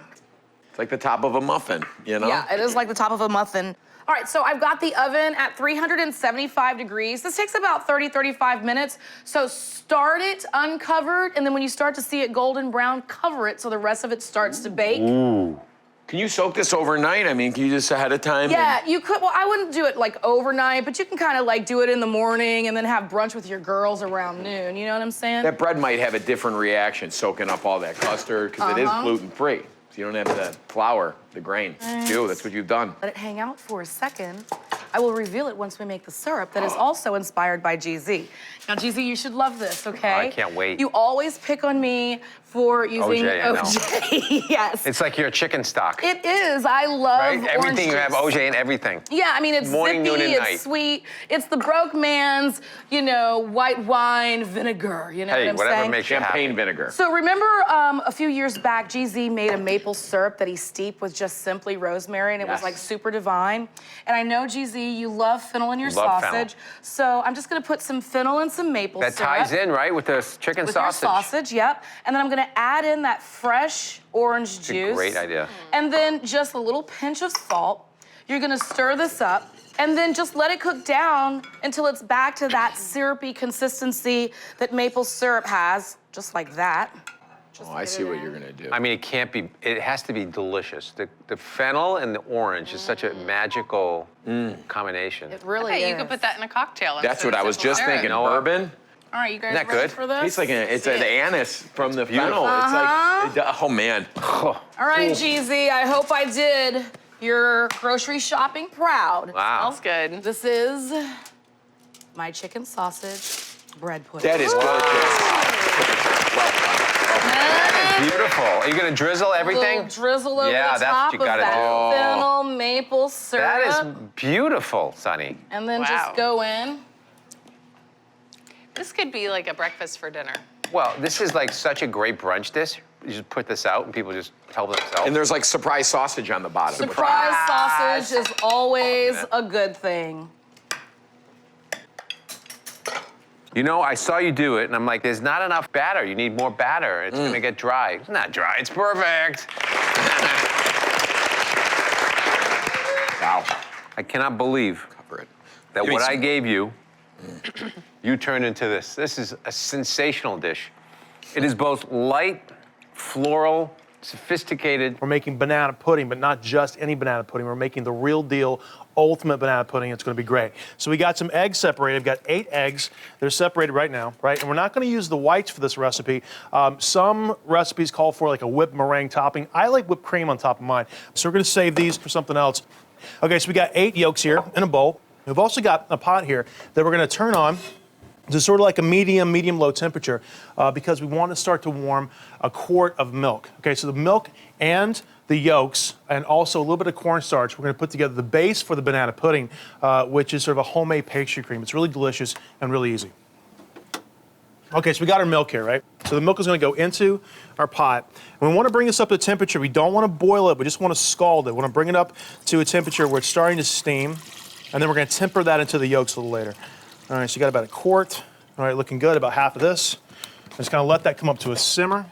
It's like the top of a muffin, you know? Yeah, it is like the top of a muffin. All right, so I've got the oven at 375 degrees. This takes about 30, 35 minutes. So start it uncovered, and then when you start to see it golden brown, cover it so the rest of it starts to bake. Ooh. Can you soak this overnight? I mean, can you just ahead of time? Yeah, you could. Well, I wouldn't do it like overnight, but you can kind of like do it in the morning and then have brunch with your girls around noon. You know what I'm saying? That bread might have a different reaction soaking up all that custard because it is gluten-free. So you don't have to flour the grain. Ew, that's what you've done. Let it hang out for a second. I will reveal it once we make the syrup that is also inspired by GZ. Now, GZ, you should love this, okay? Oh, I can't wait. You always pick on me for using OJ, I know. OJ. Yes. It's like your chicken stock. It is. I love Right? orange Everything you have juice. OJ in everything. Yeah, I mean, it's Morning, zippy, noon, and it's night. sweet. It's the broke man's, you know, white wine vinegar. You know Hey, what I'm whatever saying? makes you Champagne happy. vinegar. So remember a few years back, GZ made a maple syrup that he steeped with just simply rosemary, and it was Yes. like super divine. And I know, GZ, you love fennel in your Love sausage. fennel. So I'm just gonna put some fennel and some maple That syrup. ties in, right, with the chicken With sausage. your sausage, yep. And then I'm gonna add in that fresh orange It's juice. a great idea. And then just a little pinch of salt. You're gonna stir this up and then just let it cook down until it's back to that syrupy consistency that maple syrup has, just like that. Just Oh, I get see it what in. you're gonna do. I mean, it has to be delicious. The fennel and the orange is such a magical combination. It really Okay, is. you could put that in a cocktail. That's instead what of I was simple just syrup. thinking. know what? Bourbon. All right, you guys Isn't that ready good? for this? Tastes like it's an anise from the fennel. Uh-huh. It's like, oh man. All right, GZ, I hope I did your grocery shopping proud. Wow. Smells good. This is my chicken sausage bread pudding. That is gorgeous. Well done. Beautiful. Are you gonna drizzle everything? Little drizzle over Yeah, the that's top what you of gotta that do. fennel maple syrup. That is beautiful, Sonny. And then Wow. just go in. This could be like a breakfast for dinner. Well, this is like such a great brunch dish. You just put this out and people just help themselves. And there's like surprise sausage on the bottom. Surprise sausage is always a good thing. You know, I saw you do it, and I'm like, there's not enough batter. You need more batter. It's gonna get dry. It's not dry, it's perfect. Wow. I cannot believe Cover it. that Give me what I some. gave you, you turned into this. This is a sensational dish. It is both light, floral, sophisticated. We're making banana pudding, but not just any banana pudding. We're making the real deal, ultimate banana pudding. It's going to be great. So we got some eggs separated. We've got 8 eggs. They're separated right now, right? And we're not going to use the whites for this recipe. Some recipes call for like a whipped meringue topping. I like whipped cream on top of mine. So we're going to save these for something else. Okay, so we got 8 yolks here in a bowl. We've also got a pot here that we're going to turn on to sort of like a medium-low temperature because we want to start to warm a quart of milk. Okay, so the milk and the yolks and also a little bit of cornstarch, we're going to put together the base for the banana pudding, which is sort of a homemade pastry cream. It's really delicious and really easy. Okay, so we got our milk here, right? So the milk is going to go into our pot. And we want to bring this up to temperature. We don't want to boil it, we just want to scald it. We want to bring it up to a temperature where it's starting to steam, and then we're going to temper that into the yolks a little later. All right, so you got about a quart. All right, looking good, about half of this. Just gonna let that come up to a simmer.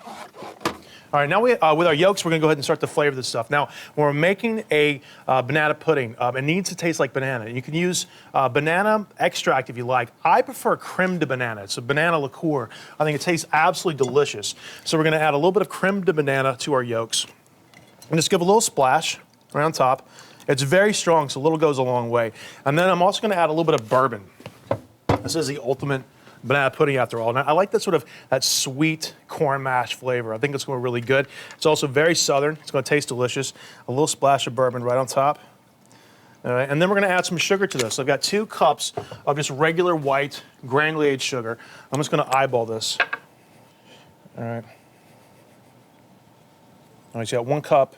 All right, now with our yolks, we're gonna go ahead and start to flavor this stuff. Now, when we're making a banana pudding, it needs to taste like banana. You can use banana extract if you like. I prefer creme de banana. It's a banana liqueur. I think it tastes absolutely delicious. So we're gonna add a little bit of creme de banana to our yolks. And just give a little splash right on top. It's very strong, so a little goes a long way. And then I'm also gonna add a little bit of bourbon. This is the ultimate banana pudding after all. Now, I like that sort of that sweet corn mash flavor. I think it's going to be really good. It's also very southern. It's going to taste delicious. A little splash of bourbon right on top. All right, and then we're gonna add some sugar to this. So I've got 2 cups of just regular white granulated sugar. I'm just gonna eyeball this. All right. All right, so you got 1 cup.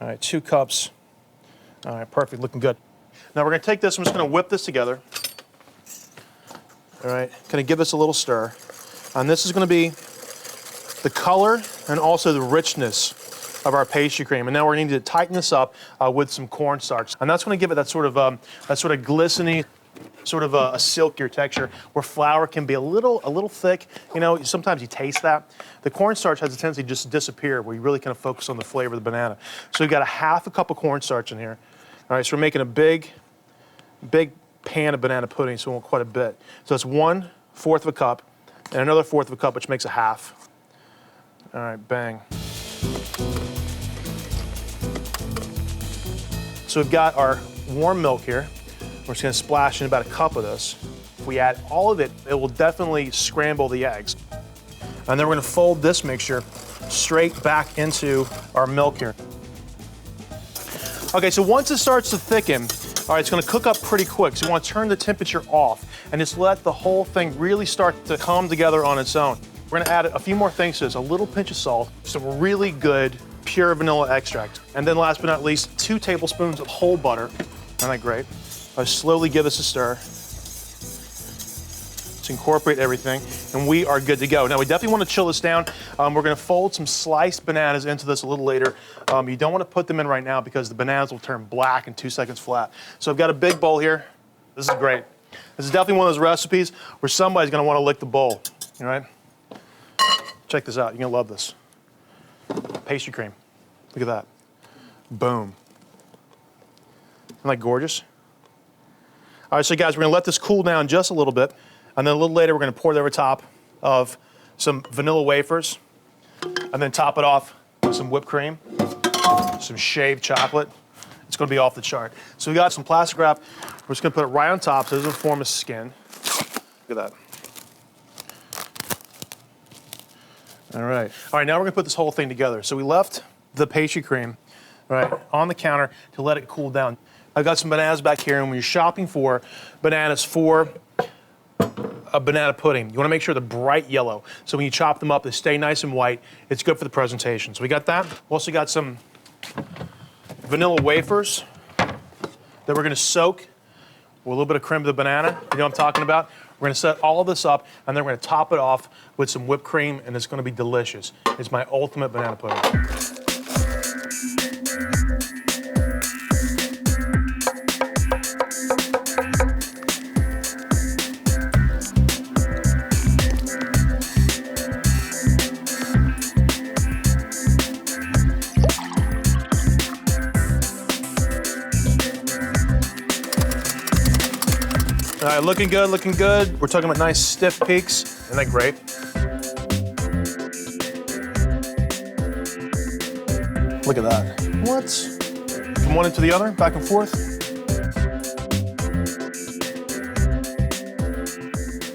All right, 2 cups. All right, perfect, looking good. Now we're gonna take this, I'm just gonna whip this together. All right, gonna give this a little stir. And this is gonna be the color and also the richness of our pastry cream. And now we're gonna need to tighten this up with some cornstarch. And that's gonna give it that sort of glistening, sort of a silkier texture where flour can be a little thick. You know, sometimes you taste that. The cornstarch has a tendency to just disappear where you really kind of focus on the flavor of the banana. So we've got 1/2 cup of cornstarch in here. All right, so we're making a big pan of banana pudding, so we want quite a bit. So it's 1/4 of a cup and another 1/4 of a cup, which makes a 1/2. All right, bang. So we've got our warm milk here. We're just gonna splash in about 1 cup of this. If we add all of it, it will definitely scramble the eggs. And then we're gonna fold this mixture straight back into our milk here. Okay, so once it starts to thicken, all right, it's gonna cook up pretty quick. So you wanna turn the temperature off and just let the whole thing really start to come together on its own. We're gonna add a few more things to this, a little pinch of salt, some really good pure vanilla extract. And then last but not least, 2 tablespoons of whole butter. Isn't that great? I'll slowly give this a stir. To incorporate everything, and we are good to go. Now we definitely want to chill this down. We're gonna fold some sliced bananas into this a little later. You don't want to put them in right now because the bananas will turn black in 2 seconds flat. So I've got a big bowl here. This is great. This is definitely one of those recipes where somebody's gonna want to lick the bowl, all right? Check this out, you're gonna love this. Pastry cream, look at that. Boom. Isn't that gorgeous? All right, so guys, we're gonna let this cool down just a little bit. And then a little later, we're gonna pour it over top of some vanilla wafers, and then top it off with some whipped cream, some shaved chocolate. It's gonna be off the chart. So we got some plastic wrap. We're just gonna put it right on top so it doesn't form a skin. Look at that. All right, now we're gonna put this whole thing together. So we left the pastry cream, right, on the counter to let it cool down. I've got some bananas back here, and when you're shopping for bananas for a banana pudding, you want to make sure they're bright yellow. So when you chop them up, they stay nice and white. It's good for the presentation. So we got that. We also got some vanilla wafers that we're going to soak with a little bit of creme of the banana. You know what I'm talking about? We're going to set all of this up, and then we're going to top it off with some whipped cream, and it's going to be delicious. It's my ultimate banana pudding. All right, looking good, looking good. We're talking about nice stiff peaks. Isn't that great? Look at that. What? From one end to the other, back and forth.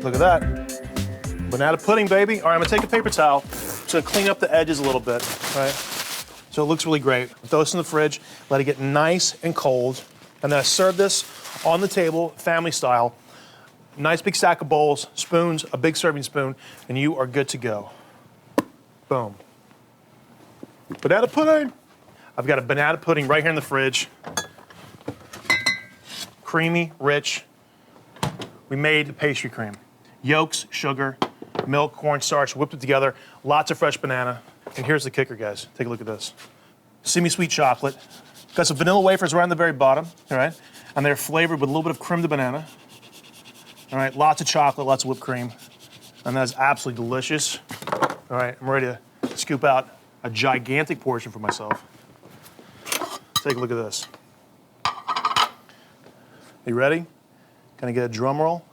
Look at that. Banana pudding, baby. All right, I'm gonna take a paper towel. Just gonna clean up the edges a little bit, right? So it looks really great. Throw this in the fridge, let it get nice and cold. And then I serve this on the table, family style. Nice big stack of bowls, spoons, a big serving spoon, and you are good to go. Boom. Banana pudding. I've got a banana pudding right here in the fridge. Creamy, rich. We made pastry cream. Yolks, sugar, milk, cornstarch, whipped it together. Lots of fresh banana. And here's the kicker, guys. Take a look at this. Semi-sweet chocolate. Got some vanilla wafers right on the very bottom, all right? And they're flavored with a little bit of creme de banana. All right, lots of chocolate, lots of whipped cream. And that's absolutely delicious. All right, I'm ready to scoop out a gigantic portion for myself. Take a look at this. You ready? Gonna get a drum roll.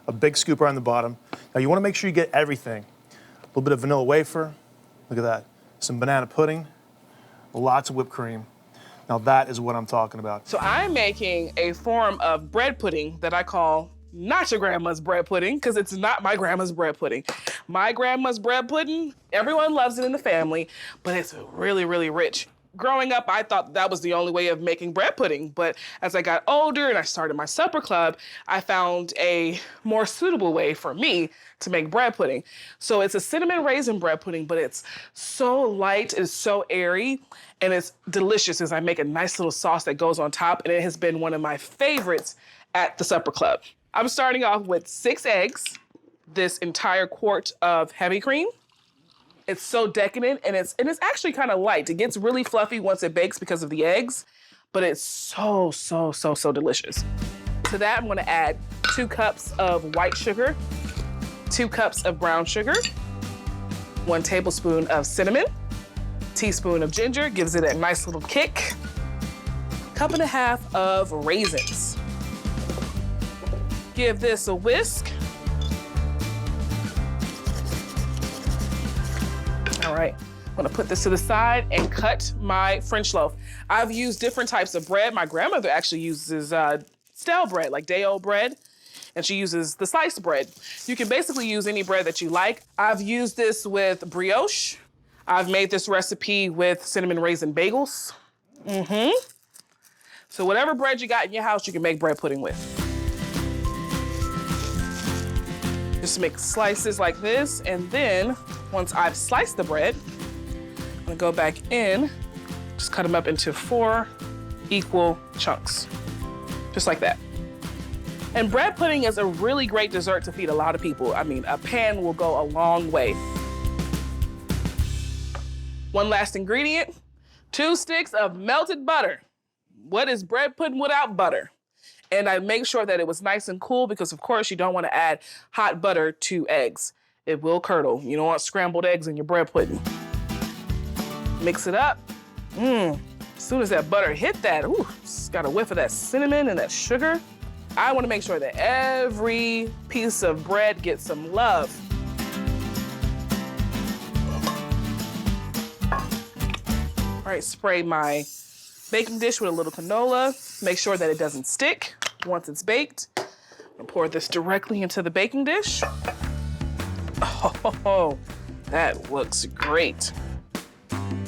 A big scoop right on the bottom. Now you wanna make sure you get everything. A little bit of vanilla wafer. Look at that. Some banana pudding. Lots of whipped cream. Now that is what I'm talking about. So I'm making a form of bread pudding that I call not your grandma's bread pudding, because it's not my grandma's bread pudding. My grandma's bread pudding, everyone loves it in the family, but it's really, really rich. growing up, I thought that was the only way of making bread pudding. But as I got older and I started my supper club, I found a more suitable way for me to make bread pudding. So it's a cinnamon raisin bread pudding, but it's so light, it's so airy, and it's delicious as I make a nice little sauce that goes on top, and it has been one of my favorites at the supper club. I'm starting off with 6 eggs, this entire quart of heavy cream. It's so decadent, and it's actually kind of light. It gets really fluffy once it bakes because of the eggs, but it's so, so, so, so delicious. To that, I'm gonna add 2 cups of white sugar, 2 cups of brown sugar, 1 tablespoon of cinnamon, teaspoon of ginger, gives it a nice little kick, 1.5 cups of raisins. Give this a whisk. All right, I'm gonna put this to the side and cut my French loaf. I've used different types of bread. My grandmother actually uses stale bread, like day-old bread, and she uses the sliced bread. You can basically use any bread that you like. I've used this with brioche. I've made this recipe with cinnamon raisin bagels. So whatever bread you got in your house, you can make bread pudding with. Just make slices like this, and then once I've sliced the bread, I'm gonna go back in, just cut them up into 4 equal chunks, just like that. And bread pudding is a really great dessert to feed a lot of people. I mean, a pan will go a long way. One last ingredient, 2 sticks of melted butter. What is bread pudding without butter? And I make sure that it was nice and cool because, of course, you don't want to add hot butter to eggs. It will curdle. You don't want scrambled eggs in your bread pudding. Mix it up. As soon as that butter hit that, ooh, it's got a whiff of that cinnamon and that sugar. I want to make sure that every piece of bread gets some love. All right, spray my baking dish with a little canola. Make sure that it doesn't stick once it's baked. I'm gonna pour this directly into the baking dish. Oh, that looks great. I'm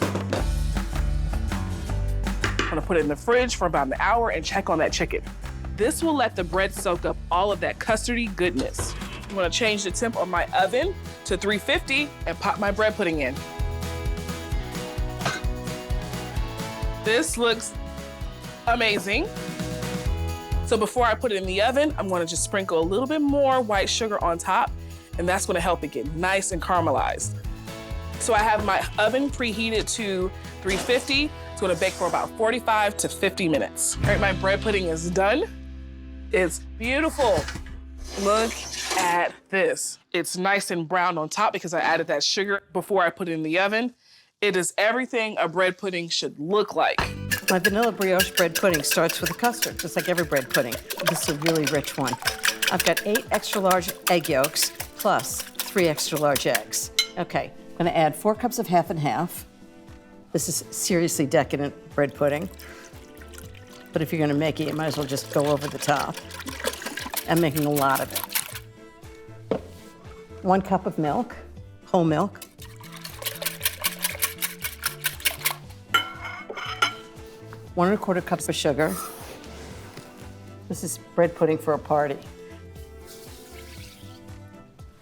gonna put it in the fridge for about an hour and check on that chicken. This will let the bread soak up all of that custardy goodness. I'm gonna change the temp on my oven to 350 and pop my bread pudding in. This looks amazing. So before I put it in the oven, I'm gonna just sprinkle a little bit more white sugar on top, and that's gonna help it get nice and caramelized. So I have my oven preheated to 350. It's gonna bake for about 45 to 50 minutes. All right, my bread pudding is done. It's beautiful. Look at this. It's nice and brown on top because I added that sugar before I put it in the oven. It is everything a bread pudding should look like. My vanilla brioche bread pudding starts with a custard, just like every bread pudding. This is a really rich one. I've got 8 extra large egg yolks plus 3 extra large eggs. Okay, I'm gonna add 4 cups of half and half. This is seriously decadent bread pudding. But if you're gonna make it, you might as well just go over the top. I'm making a lot of it. 1 cup of milk, whole milk. 1 1/4 cups of sugar. This is bread pudding for a party.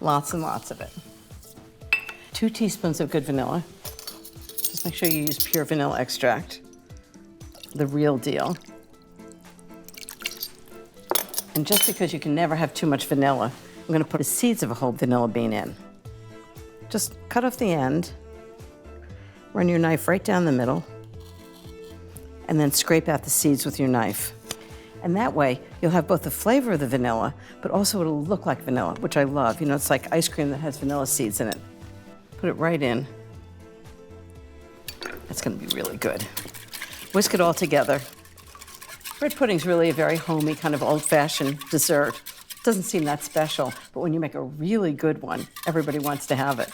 Lots and lots of it. 2 teaspoons of good vanilla. Just make sure you use pure vanilla extract, the real deal. And just because you can never have too much vanilla, I'm gonna put the seeds of a whole vanilla bean in. Just cut off the end, run your knife right down the middle, and then scrape out the seeds with your knife. And that way, you'll have both the flavor of the vanilla, but also it'll look like vanilla, which I love. You know, it's like ice cream that has vanilla seeds in it. Put it right in. That's gonna be really good. Whisk it all together. Bread pudding's really a very homey, kind of old-fashioned dessert. Doesn't seem that special, but when you make a really good one, everybody wants to have it.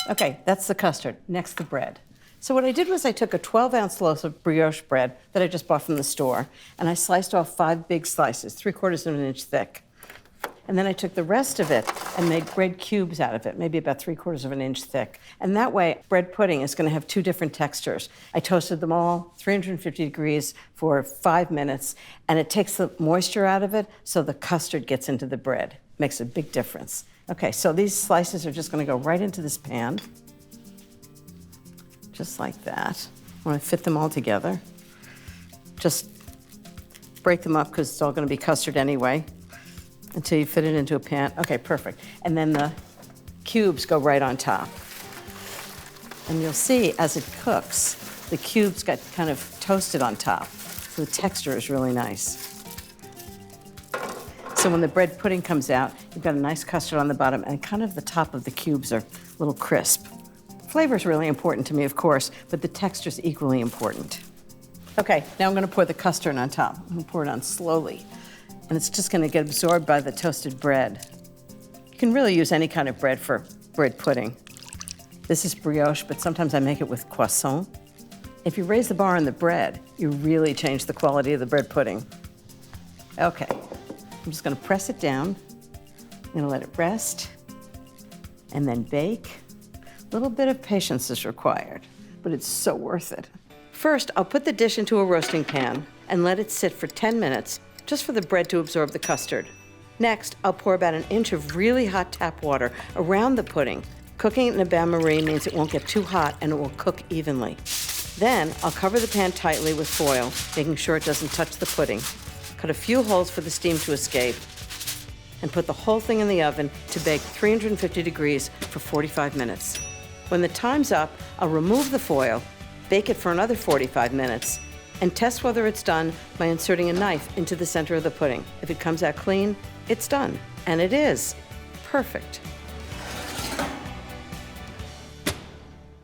Okay, that's the custard. Next, the bread. So what I did was I took a 12-ounce loaf of brioche bread that I just bought from the store, and I sliced off 5 big slices, 3/4 of an inch thick. And then I took the rest of it and made bread cubes out of it, maybe about 3/4 of an inch thick. And that way, bread pudding is going to have 2 different textures. I toasted them all 350 degrees for 5 minutes, and it takes the moisture out of it so the custard gets into the bread. Makes a big difference. Okay, so these slices are just going to go right into this pan, just like that. I want to fit them all together. Just break them up because it's all going to be custard anyway until you fit it into a pan. Okay, perfect. And then the cubes go right on top. And you'll see as it cooks, the cubes get kind of toasted on top. So the texture is really nice. So when the bread pudding comes out, you've got a nice custard on the bottom and kind of the top of the cubes are a little crisp. Flavor is really important to me, of course, but the texture is equally important. Okay, now I'm going to pour the custard on top. I'm going to pour it on slowly, and it's just going to get absorbed by the toasted bread. You can really use any kind of bread for bread pudding. This is brioche, but sometimes I make it with croissant. If you raise the bar on the bread, you really change the quality of the bread pudding. Okay, I'm just going to press it down. I'm going to let it rest, and then bake. A little bit of patience is required, but it's so worth it. First, I'll put the dish into a roasting pan and let it sit for 10 minutes, just for the bread to absorb the custard. Next, I'll pour about 1 inch of really hot tap water around the pudding. Cooking it in a bain-marie means it won't get too hot and it will cook evenly. Then, I'll cover the pan tightly with foil, making sure it doesn't touch the pudding. Cut a few holes for the steam to escape, and put the whole thing in the oven to bake 350 degrees for 45 minutes. When the time's up, I'll remove the foil, bake it for another 45 minutes, and test whether it's done by inserting a knife into the center of the pudding. If it comes out clean, it's done. And it is. Perfect.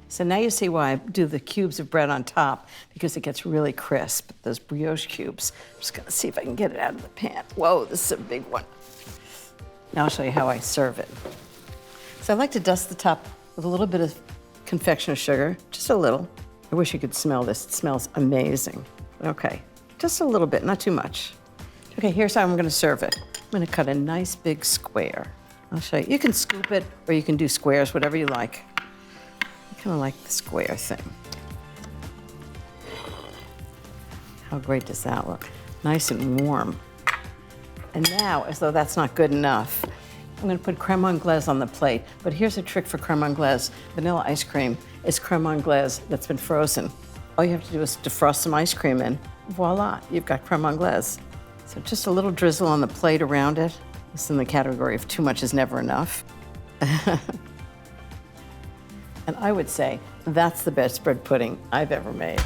So now you see why I do the cubes of bread on top, because it gets really crisp, those brioche cubes. I'm just gonna see if I can get it out of the pan. Whoa, this is a big one. Now I'll show you how I serve it. So I like to dust the top with a little bit of confectioner sugar, just a little. I wish you could smell this. It smells amazing. Okay, just a little bit, not too much. Okay, here's how I'm gonna serve it. I'm gonna cut a nice big square. I'll show you. You can scoop it or you can do squares, whatever you like. I kind of like the square thing. How great does that look? Nice and warm. And now, as though that's not good enough, I'm going to put creme anglaise on the plate. But here's a trick for creme anglaise. Vanilla ice cream is creme anglaise that's been frozen. All you have to do is defrost some ice cream in. Voila, you've got creme anglaise. So just a little drizzle on the plate around it. It's in the category of too much is never enough. And I would say that's the best bread pudding I've ever made.